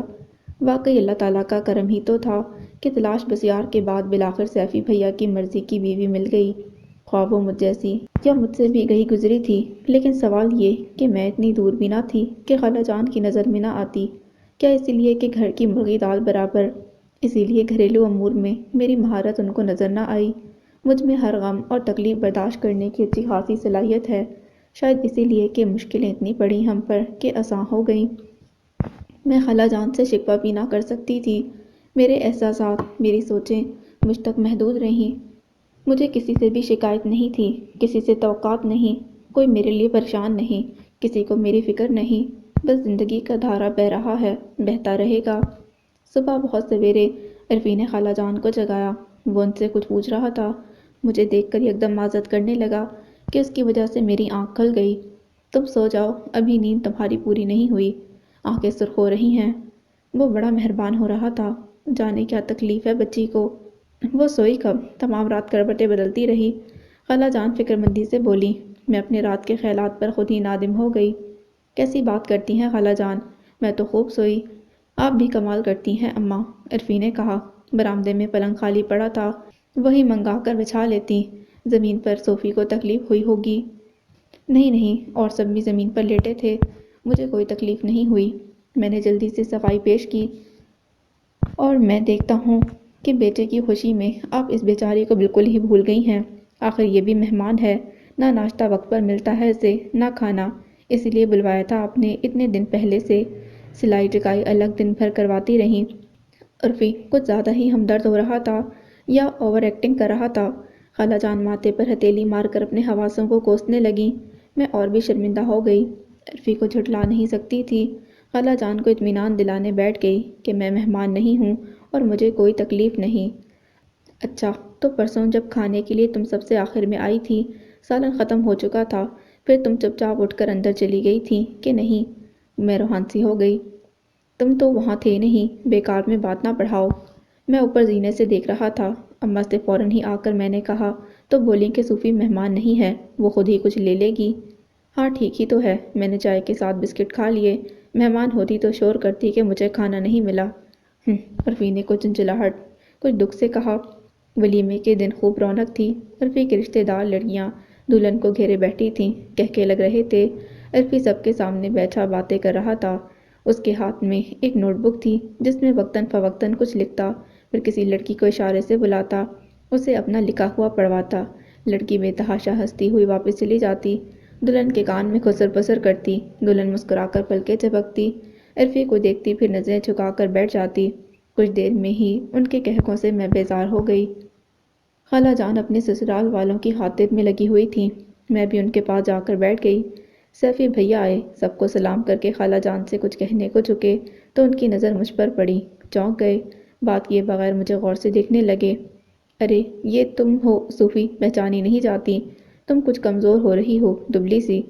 واقعی اللہ تعالیٰ کا کرم ہی تو تھا کہ تلاش بسیار کے بعد بالآخر سیفی بھیا کی مرضی کی بیوی مل گئی، خواہ وہ مجھ جیسی یا مجھ سے بھی گئی گزری تھی۔ لیکن سوال یہ کہ میں اتنی دور بھی نہ تھی کہ خالہ جان کی نظر میں نہ آتی۔ کیا اسی لیے کہ گھر کی مرغی دال برابر؟ اسی لیے گھریلو امور میں میری مہارت ان کو نظر نہ آئی؟ مجھ میں ہر غم اور تکلیف برداشت کرنے کی اچھی خاصی صلاحیت ہے۔ شاید اسی لیے کہ مشکلیں اتنی پڑیں ہم پر کہ آساں ہو گئیں۔ میں خالہ جان سے شکوہ بھی نہ کر سکتی تھی۔ میرے احساسات، میری سوچیں مجھ تک محدود رہیں۔ مجھے کسی سے بھی شکایت نہیں تھی، کسی سے توقعات نہیں، کوئی میرے لیے پریشان نہیں، کسی کو میری فکر نہیں۔ بس زندگی کا دھارا بہہ رہا ہے، بہتا رہے گا۔ صبح بہت سویرے عرفی نے خالہ جان کو جگایا۔ وہ ان سے کچھ پوچھ رہا تھا۔ مجھے دیکھ کر یکدم معذرت کرنے لگا کہ اس کی وجہ سے میری آنکھ کھل گئی۔ تم سو جاؤ، ابھی نیند تمہاری پوری نہیں ہوئی، آنکھیں سرخ ہو رہی ہیں۔ وہ بڑا مہربان ہو رہا تھا۔ جانے کیا تکلیف ہے بچی کو۔ وہ سوئی کب؟ تمام رات کربٹیں بدلتی رہی۔ خالہ جان فکر مندی سے بولی۔ میں اپنے رات کے خیالات پر خود ہی نادم ہو گئی۔ کیسی بات کرتی ہیں خالہ جان، میں تو خوب سوئی۔ آپ بھی کمال کرتی ہیں اماں، عرفی نے کہا۔ برآمدے میں پلنگ خالی پڑا تھا، وہی منگا کر بچھا لیتی۔ زمین پر صوفی کو تکلیف ہوئی ہوگی۔ نہیں نہیں، اور سب بھی زمین پر لیٹے تھے، مجھے کوئی تکلیف نہیں ہوئی۔ میں نے جلدی سے صفائی پیش کی۔ اور میں دیکھتا ہوں کہ بیٹے کی خوشی میں آپ اس بیچاری کو بالکل ہی بھول گئی ہیں۔ آخر یہ بھی مہمان ہے، نہ ناشتہ وقت پر ملتا ہے اسے، نہ کھانا۔ اسی لیے بلوایا تھا آپ نے اتنے دن پہلے سے۔ سلائی ٹرکائی الگ دن بھر کرواتی رہیں۔ عرفی کچھ زیادہ ہی ہمدرد ہو رہا تھا یا اوور ایکٹنگ کر رہا تھا۔ خالہ جان ماتھے پر ہتھیلی مار کر اپنے حواسوں کو کوسنے لگیں۔ میں اور بھی شرمندہ ہو گئی۔ عرفی کو جھٹلا نہیں سکتی تھی۔ خالہ جان کو اطمینان دلانے بیٹھ گئی کہ میں مہمان نہیں ہوں اور مجھے کوئی تکلیف نہیں۔ اچھا، تو پرسوں جب کھانے کے لیے تم سب سے آخر میں آئی تھی، سالن ختم ہو چکا تھا، پھر تم چپ چاپ اٹھ کر اندر چلی گئی تھی کہ نہیں؟ میں روحان سی ہو گئی۔ تم تو وہاں تھے نہیں، بیکار میں بات نہ بڑھاؤ۔ میں اوپر زینے سے دیکھ رہا تھا۔ اماں سے فوراً ہی آ کر میں نے کہا تو بولیں کہ صوفی مہمان نہیں ہے، وہ خود ہی کچھ لے لے گی۔ ہاں ٹھیک ہی تو ہے، میں نے چائے کے ساتھ بسکٹ کھا لیے، مہمان ہوتی تو شور کرتی کہ مجھے کھانا نہیں ملا۔ عرفی نے کچھ چنچلاہٹ، کچھ دکھ سے کہا۔ ولیمے کے دن خوب رونق تھی۔ عرفی کے رشتہ دار لڑکیاں دلہن کو گھیرے بیٹھی تھیں، قہقہے لگ رہے تھے۔ عرفی سب کے سامنے بیٹھا باتیں کر رہا تھا۔ اس کے ہاتھ میں ایک نوٹ بک تھی جس میں وقتاً فوقتاً کچھ لکھتا، پھر کسی لڑکی کو اشارے سے بلاتا، اسے اپنا لکھا ہوا پڑھواتا۔ لڑکی بے تحاشا ہنستی ہوئی واپس چلی جاتی، دلہن کے کان میں خسر پسر کرتی، دلہن مسکرا کر پلکیں جھپکتی، عرفی کو دیکھتی پھر نظریں جھکا کر بیٹھ جاتی۔ کچھ دیر میں ہی ان کے قہقہوں سے میں بیزار ہو گئی۔ خالہ جان اپنے سسرال والوں کی خاطر میں لگی ہوئی تھیں۔ میں بھی ان کے پاس جا کر بیٹھ گئی۔ سیفی بھیا آئے، سب کو سلام کر کے خالہ جان سے کچھ کہنے کو جھکے تو ان کی نظر مجھ پر پڑی، چونک گئے، بات کیے بغیر مجھے غور سے دیکھنے لگے۔ ارے یہ تم ہو صوفی، پہچانی نہیں جاتی، تم کچھ کمزور ہو رہی ہو، دبلی سی۔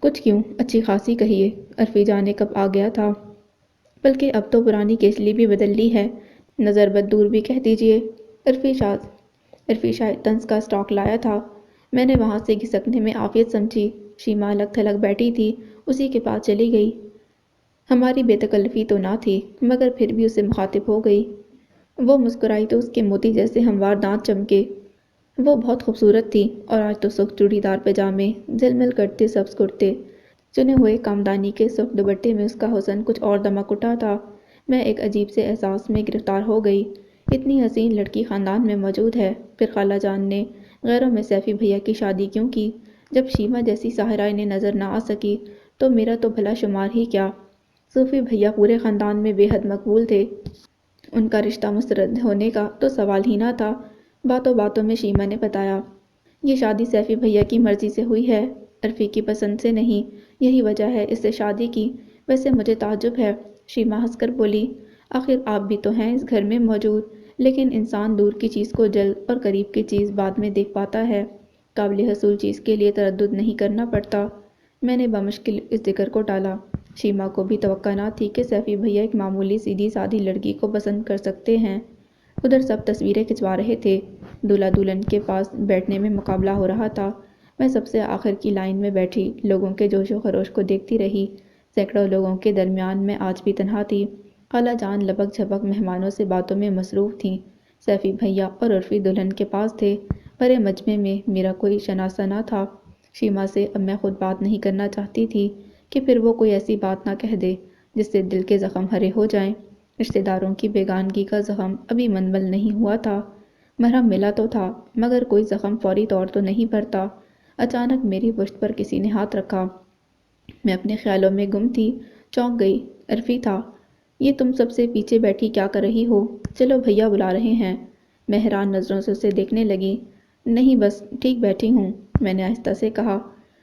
کچھ کیوں، اچھی خاصی کہیے۔ عرفی جانے کب آ گیا تھا، بلکہ اب تو پرانی کیچلی بھی بدل لی ہے، نظر بد دور بھی کہہ دیجیے۔ عرفی شاید طنز کا اسٹاک لایا تھا۔ میں نے وہاں سے گھسکنے میں عافیت سمجھی۔ شیما الگ تھلگ بیٹھی تھی، اسی کے پاس چلی گئی۔ ہماری بے تکلفی تو نہ تھی، مگر پھر بھی اسے مخاطب ہو گئی۔ وہ مسکرائی تو اس کے موتی جیسے ہموار دانت چمکے۔ وہ بہت خوبصورت تھی، اور آج تو سرخ چوڑی دار پاجامے، جھلمل کرتے سبز کرتے، چنے ہوئے کامدانی کے سرخ دوپٹے میں اس کا حسن کچھ اور دمک اٹھا تھا۔ میں ایک عجیب سے احساس میں گرفتار ہو گئی۔ اتنی حسین لڑکی خاندان میں موجود ہے، پھر خالہ جان نے غیروں میں سیفی بھیا کی شادی کیوں کی؟ جب شیما جیسی ساحرہ انہیں نظر نہ آ سکی تو میرا تو بھلا شمار ہی کیا؟ صوفی بھیا پورے خاندان میں بے حد مقبول تھے، ان کا رشتہ مسترد ہونے کا تو سوال ہی نہ تھا۔ باتوں باتوں میں شیما نے بتایا، یہ شادی سیفی بھیا کی مرضی سے ہوئی ہے، عرفی کی پسند سے نہیں، یہی وجہ ہے اس سے شادی کی۔ ویسے مجھے تعجب ہے، شیما ہنس کر بولی، آخر آپ بھی تو ہیں اس گھر میں موجود، لیکن انسان دور کی چیز کو جلد اور قریب کی چیز بعد میں دیکھ پاتا ہے، قابل حصول چیز کے لیے تردد نہیں کرنا پڑتا۔ میں نے بمشکل اس ذکر کو ٹالا۔ شیما کو بھی توقع نہ تھی کہ سیفی بھیا ایک معمولی سیدھی سادھی لڑکی کو پسند کر سکتے ہیں۔ ادھر سب تصویریں کھنچوا رہے تھے، دولہا دلہن کے پاس بیٹھنے میں مقابلہ ہو رہا تھا۔ میں سب سے آخر کی لائن میں بیٹھی لوگوں کے جوش و خروش کو دیکھتی رہی۔ سینکڑوں لوگوں کے درمیان میں آج بھی تنہا تھی۔ خالہ جان لبک جھپک مہمانوں سے باتوں میں مصروف تھیں۔ سیفی بھیا اور عرفی دلہن کے پاس تھے۔ بڑے مجمع میں میرا کوئی شناسہ نہ تھا۔ شیما سے اب میں خود بات نہیں کرنا چاہتی تھی کہ پھر وہ کوئی ایسی بات نہ کہہ دے جس سے دل کے زخم ہرے ہو جائیں۔ رشتہ داروں کی بیگانگی کا زخم ابھی منمل نہیں ہوا تھا، مرہم ملا تو تھا، مگر کوئی زخم فوری طور تو نہیں بھرتا۔ اچانک میری پشت پر کسی نے ہاتھ رکھا۔ میں اپنے خیالوں میں گم تھی، چونک گئی۔ عرفی تھا۔ یہ تم سب سے پیچھے بیٹھی کیا کر رہی ہو؟ چلو بھیا بلا رہے ہیں۔ میں حیران نظروں سے اسے دیکھنے لگی۔ نہیں بس ٹھیک بیٹھی ہوں، میں نے آہستہ سے کہا۔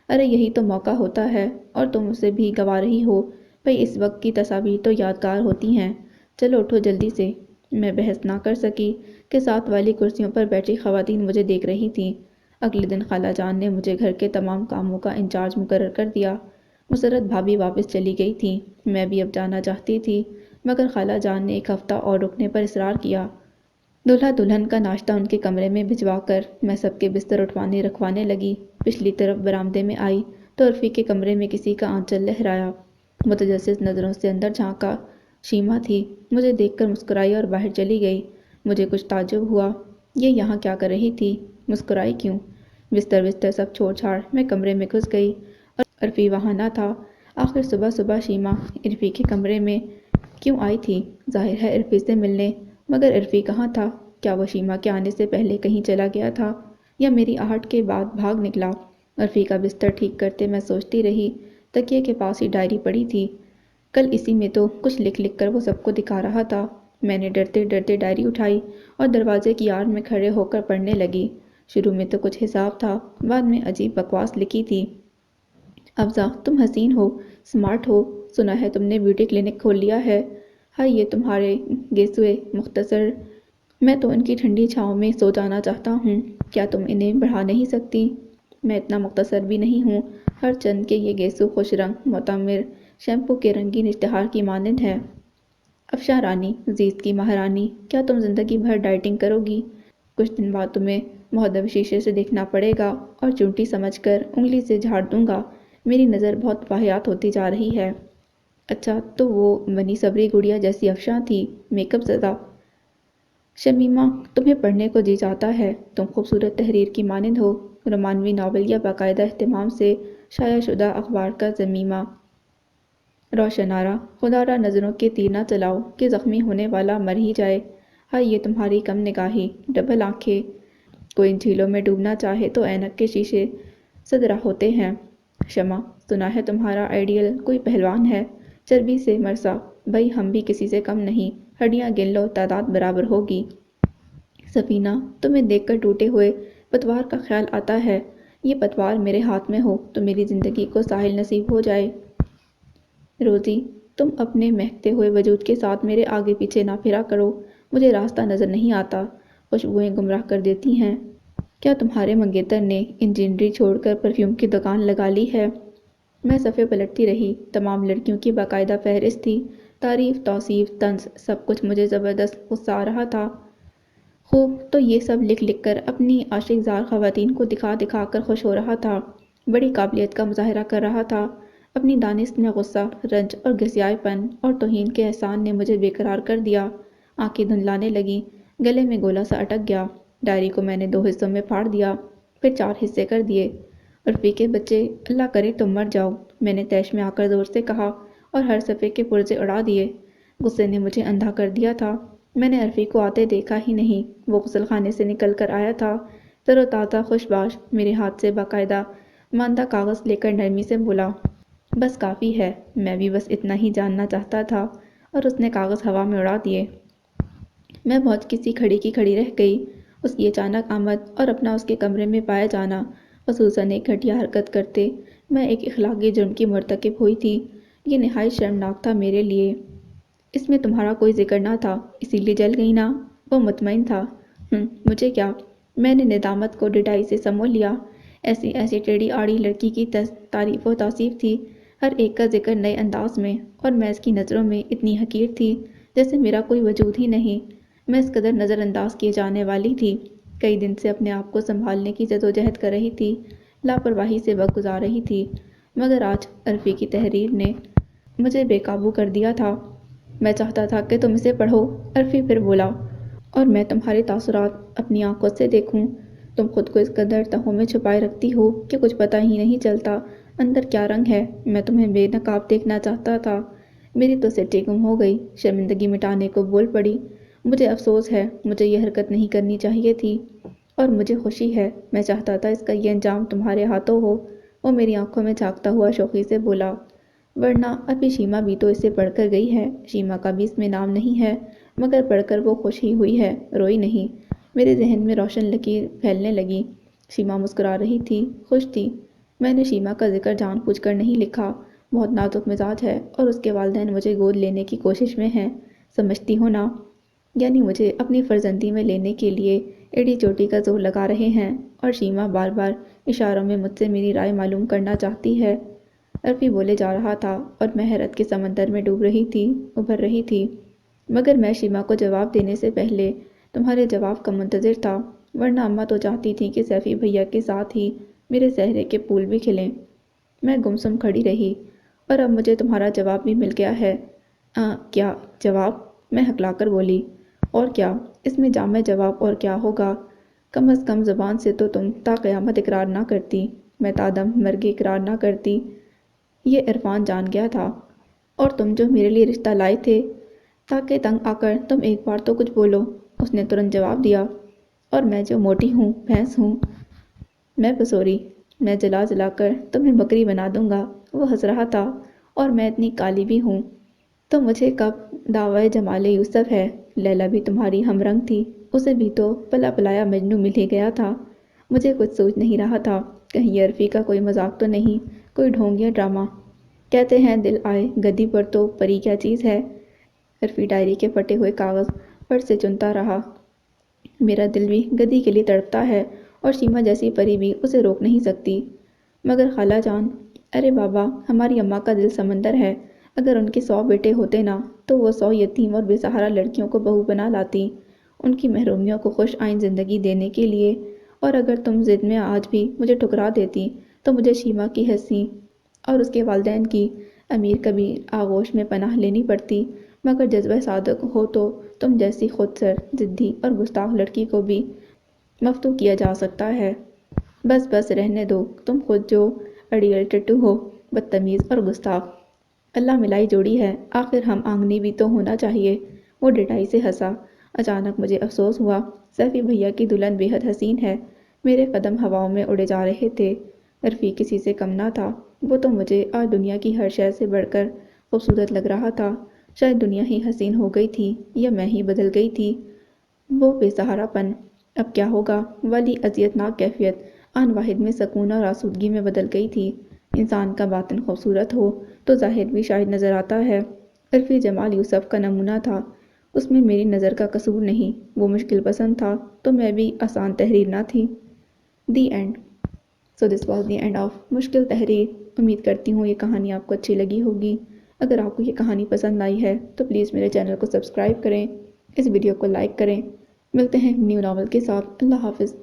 ارے یہی تو موقع ہوتا ہے، اور تم اسے بھی گنوا رہی ہو۔ بھئی اس وقت کی تصاویر تو یادگار ہوتی ہیں، چلو اٹھو جلدی سے۔ میں بحث نہ کر سکی کہ ساتھ والی کرسیوں پر بیٹھی خواتین مجھے دیکھ رہی تھیں۔ اگلے دن خالہ جان نے مجھے گھر کے تمام کاموں کا انچارج مقرر کر دیا۔ مسرت بھابھی واپس چلی گئی تھیں، میں بھی اب جانا چاہتی تھی، مگر خالہ جان نے ایک ہفتہ اور رکنے پر اصرار کیا۔ دولہا دلہن کا ناشتہ ان کے کمرے میں بھجوا کر میں سب کے بستر اٹھوانے رکھوانے لگی۔ پچھلی طرف برآمدے میں آئی تو عرفی کے کمرے میں کسی کا آنچل لہرایا۔ متجسس نظروں سے اندر جھانکا، شیما تھی، مجھے دیکھ کر مسکرائی اور باہر چلی گئی۔ مجھے کچھ تعجب ہوا، یہ یہاں کیا کر رہی تھی؟ مسکرائی کیوں؟ بستر سب چھوڑ چھاڑ میں کمرے میں گھس گئی، اور عرفی وہاں نہ تھا۔ آخر صبح صبح شیما عرفی کے کمرے میں کیوں آئی تھی؟ ظاہر ہے عرفی سے ملنے، مگر عرفی کہاں تھا؟ کیا وہ شیما کے آنے سے پہلے کہیں چلا گیا تھا، یا میری آہٹ کے بعد بھاگ نکلا؟ عرفی کا بستر ٹھیک کرتے میں سوچتی رہی۔ تکیے کے پاس ہی ڈائری پڑی تھی، کل اسی میں تو کچھ لکھ لکھ کر وہ سب کو دکھا رہا تھا۔ میں نے ڈرتے ڈرتے ڈائری اٹھائی اور دروازے کی آڑ میں کھڑے ہو کر پڑھنے لگی۔ شروع میں تو کچھ حساب تھا، بعد میں عجیب بکواس لکھی تھی۔ افزا، تم حسین ہو، سمارٹ ہو، سنا ہے تم نے بیوٹی کلینک کھول لیا ہے۔ ہائے یہ تمہارے گیسوئے مختصر، میں تو ان کی ٹھنڈی چھاؤں میں سو جانا چاہتا ہوں، کیا تم انہیں بڑھا نہیں سکتی؟ میں اتنا مختصر بھی نہیں ہوں، ہر چند کے یہ گیسو خوش رنگ معتمر شیمپو کے رنگین اشتہار کی مانند ہے۔ افشاں رانی، زیست کی مہارانی، کیا تم زندگی بھر ڈائٹنگ کرو گی؟ کچھ دن بعد تمہیں مہذب شیشے سے دیکھنا پڑے گا، اور چونٹی سمجھ کر انگلی سے جھاڑ دوں گا۔ میری نظر بہت واہیات ہوتی جا رہی ہے۔ اچھا تو وہ بنی صبری گڑیا جیسی افشاں تھی، میک اپ زدہ؟ شمیمہ، تمہیں پڑھنے کو جی چاہتا ہے، تم خوبصورت تحریر کی مانند ہو، رومانوی ناول یا باقاعدہ اہتمام سے شائع شدہ اخبار کا ضمیمہ۔ روشنارا، خدا را نظروں کے تیر نہ چلاؤ کہ زخمی ہونے والا مر ہی جائے۔ ہائے یہ تمہاری کم نگاہی، ڈبل آنکھیں، کوئی ان جھیلوں میں ڈوبنا چاہے تو اینک کے شیشے صدرہ ہوتے ہیں۔ شمع، سنا ہے تمہارا آئیڈیل کوئی پہلوان ہے، چربی سے مرسا، بھئی ہم بھی کسی سے کم نہیں، ہڈیاں گن لو تعداد برابر ہوگی۔ سفینہ، تمہیں دیکھ کر ٹوٹے ہوئے پتوار کا خیال آتا ہے، یہ پتوار میرے ہاتھ میں ہو تو میری زندگی کو ساحل نصیب ہو جائے۔ روزی، تم اپنے مہکتے ہوئے وجود کے ساتھ میرے آگے پیچھے نہ پھرا کرو، مجھے راستہ نظر نہیں آتا، خوشبوئیں گمراہ کر دیتی ہیں۔ کیا تمہارے منگیتر نے انجینئرنگ چھوڑ کر پرفیوم کی دکان لگا لی ہے؟ میں صفحے پلٹتی رہی، تمام لڑکیوں کی باقاعدہ فہرست تھی، تعریف، توصیف، طنز، سب کچھ مجھے زبردست غصہ آ رہا تھا۔ خوب، تو یہ سب لکھ لکھ کر اپنی عاشق زار خواتین کو دکھا دکھا کر خوش ہو رہا تھا۔ بڑی قابلیت کا مظاہرہ کر رہا تھا۔ اپنی دانست میں غصہ، رنج اور گھسیائی پن اور توہین کے احسان نے مجھے بے قرار کر دیا۔ آنکھیں دھندلانے لگیں، گلے میں گولا سا اٹک گیا۔ ڈائری کو میں نے 2 حصوں میں پھاڑ دیا، پھر 4 حصے کر دیے۔ عرفی کے بچے، اللہ کرے تم مر جاؤ، میں نے طیش میں آ کر زور سے کہا اور ہر صفحے کے پرزے اڑا دیے۔ غصے نے مجھے اندھا کر دیا تھا۔ میں نے عرفی کو آتے دیکھا ہی نہیں۔ وہ غسل خانے سے نکل کر آیا تھا، تر و تازہ، خوش باش، میرے ہاتھ سے باقاعدہ ماندہ کاغذ لے کر نرمی سے بولا، بس کافی ہے، میں بھی بس اتنا ہی جاننا چاہتا تھا، اور اس نے کاغذ ہوا میں اڑا دیے۔ میں بہت کسی کھڑی کی کھڑی رہ گئی۔ اس کی اچانک آمد اور اپنا اس کے کمرے میں پایا جانا، خصوصاً ایک گھٹیا حرکت کرتے میں ایک اخلاقی جرم کی مرتکب ہوئی تھی، یہ نہایت شرمناک تھا میرے لیے۔ اس میں تمہارا کوئی ذکر نہ تھا، اسی لیے جل گئی نا؟ وہ مطمئن تھا۔ مجھے کیا؟ میں نے ندامت کو ڈٹائی سے سمول لیا۔ ایسی ٹیڑھی آڑی لڑکی کی تعریف و توصیف تھی، ہر ایک کا ذکر نئے انداز میں، اور میں اس کی نظروں میں اتنی حقیر تھی جیسے میرا کوئی وجود ہی نہیں۔ میں اس قدر نظر انداز کیے جانے والی تھی۔ کئی دن سے اپنے آپ کو سنبھالنے کی جدوجہد کر رہی تھی، لاپرواہی سے وقت گزار رہی تھی، مگر آج عرفی کی تحریر نے مجھے بے قابو کر دیا تھا۔ میں چاہتا تھا کہ تم اسے پڑھو، عرفی پھر بولا، اور میں تمہارے تاثرات اپنی آنکھوں سے دیکھوں۔ تم خود کو اس قدر تہوں میں چھپائے رکھتی ہو کہ کچھ پتہ ہی نہیں چلتا اندر کیا رنگ ہے۔ میں تمہیں بے نقاب دیکھنا چاہتا تھا۔ میری تو سٹی گم ہو گئی، شرمندگی مٹانے کو بول پڑی۔ مجھے افسوس ہے، مجھے یہ حرکت نہیں کرنی چاہیے تھی، اور مجھے خوشی ہے، میں چاہتا تھا اس کا یہ انجام تمہارے ہاتھوں ہو۔ وہ میری آنکھوں میں جھانکتا ہوا شوخی سے بولا، ورنہ ابھی شیما بھی تو اسے پڑھ کر گئی ہے۔ شیما کا بھی اس میں نام نہیں ہے، مگر پڑھ کر وہ خوش ہی ہوئی ہے، روئی نہیں۔ میرے ذہن میں روشن لکیر پھیلنے لگی۔ شیما مسکرا رہی تھی، خوش تھی۔ میں نے شیما کا ذکر جان بوجھ کر نہیں لکھا، بہت نازک مزاج ہے، اور اس کے والدین مجھے گود لینے کی کوشش میں ہیں، سمجھتی ہو نا؟ یعنی مجھے اپنی فرزندی میں لینے کے لیے ایڑی چوٹی کا زور لگا رہے ہیں، اور شیما بار بار اشاروں میں مجھ سے میری رائے معلوم کرنا چاہتی ہے۔ عرفی بولے جا رہا تھا، اور میں حیرت کے سمندر میں ڈوب رہی تھی، ابھر رہی تھی، مگر میں شیما کو جواب دینے سے پہلے تمہارے جواب کا منتظر تھا، ورنہ اماں تو چاہتی تھی کہ سیفی بھیا کے ساتھ ہی میرے سہرے کے پھول بھی کھلیں۔ میں گمسم کھڑی رہی، اور اب مجھے تمہارا جواب بھی مل گیا ہے۔ کیا جواب؟ میں ہکلا کر بولی، اور کیا؟ اس میں جامع جواب اور کیا ہوگا؟ کم از کم زبان سے تو تم تا قیامت اقرار نہ کرتی، میں تادم مرگ اقرار نہ کرتی۔ یہ عرفان جان گیا تھا، اور تم جو میرے لیے رشتہ لائے تھے، تاکہ تنگ آ کر تم ایک بار تو کچھ بولو۔ اس نے ترنت جواب دیا، اور میں جو موٹی ہوں، بھینس ہوں، میں بسوری، میں جلا جلا کر تمہیں بکری بنا دوں گا۔ وہ ہنس رہا تھا، اور میں اتنی کالی بھی ہوں تو مجھے کب دعوی جمال یوسف ہے؟ لیلا بھی تمہاری ہم رنگ تھی، اسے بھی تو پلا پلایا مجنوں مل ہی گیا تھا۔ مجھے کچھ سوچ نہیں رہا تھا، کہیں یہ عرفی کا کوئی مذاق تو نہیں، کوئی ڈھونگ یا ڈرامہ۔ کہتے ہیں دل آئے گدی پر تو پری کیا چیز ہے؟ عرفی ڈائری کے پھٹے ہوئے کاغذ پر سے چنتا رہا۔ میرا دل بھی گدی کے لیے تڑپتا ہے، اور شیما جیسی پری بھی اسے روک نہیں سکتی۔ مگر خالہ جان، ارے بابا، ہماری اماں کا دل سمندر ہے، اگر ان کے 100 بیٹے ہوتے نا تو وہ 100 یتیم اور بے سہارا لڑکیوں کو بہو بنا لاتی، ان کی محرومیوں کو خوش آئند زندگی دینے کے لیے۔ اور اگر تم ضد میں آج بھی مجھے ٹھکرا دیتی تو مجھے شیما کی حسی اور اس کے والدین کی امیر کبیر آغوش میں پناہ لینی پڑتی، مگر جذبہ صادق ہو تو تم جیسی خود سر، ضدی اور گستاخ لڑکی کو بھی مفتو کیا جا سکتا ہے۔ بس بس رہنے دو، تم خود جو اڑیل ٹٹو ہو، بدتمیز اور گستاخ۔ اللہ ملائی جوڑی ہے، آخر ہم آنگنی بھی تو ہونا چاہیے۔ وہ ڈٹائی سے ہنسا۔ اچانک مجھے افسوس ہوا، سیفی بھیا کی دلہن بے حد حسین ہے۔ میرے قدم ہواؤں میں اڑے جا رہے تھے۔ عرفی کسی سے کم نہ تھا، وہ تو مجھے آج دنیا کی ہر شے سے بڑھ کر خوبصورت لگ رہا تھا۔ شاید دنیا ہی حسین ہو گئی تھی، یا میں ہی بدل گئی تھی۔ وہ بے سہارا پن، اب کیا ہوگا والی اذیت ناک کیفیت آن واحد میں سکون اور آسودگی میں بدل گئی تھی۔ انسان کا باطن خوبصورت ہو تو ظاہر بھی شاید نظر آتا ہے۔ عرفی جمال یوسف کا نمونہ تھا، اس میں میری نظر کا قصور نہیں۔ وہ مشکل پسند تھا تو میں بھی آسان تحریر نہ تھی۔ The end. So this was the end of مشکل تحریر۔ امید کرتی ہوں یہ کہانی آپ کو اچھی لگی ہوگی۔ اگر آپ کو یہ کہانی پسند آئی ہے تو پلیز میرے چینل کو سبسکرائب کریں، اس ویڈیو کو لائک کریں۔ ملتے ہیں نیو ناول کے ساتھ۔ اللہ حافظ۔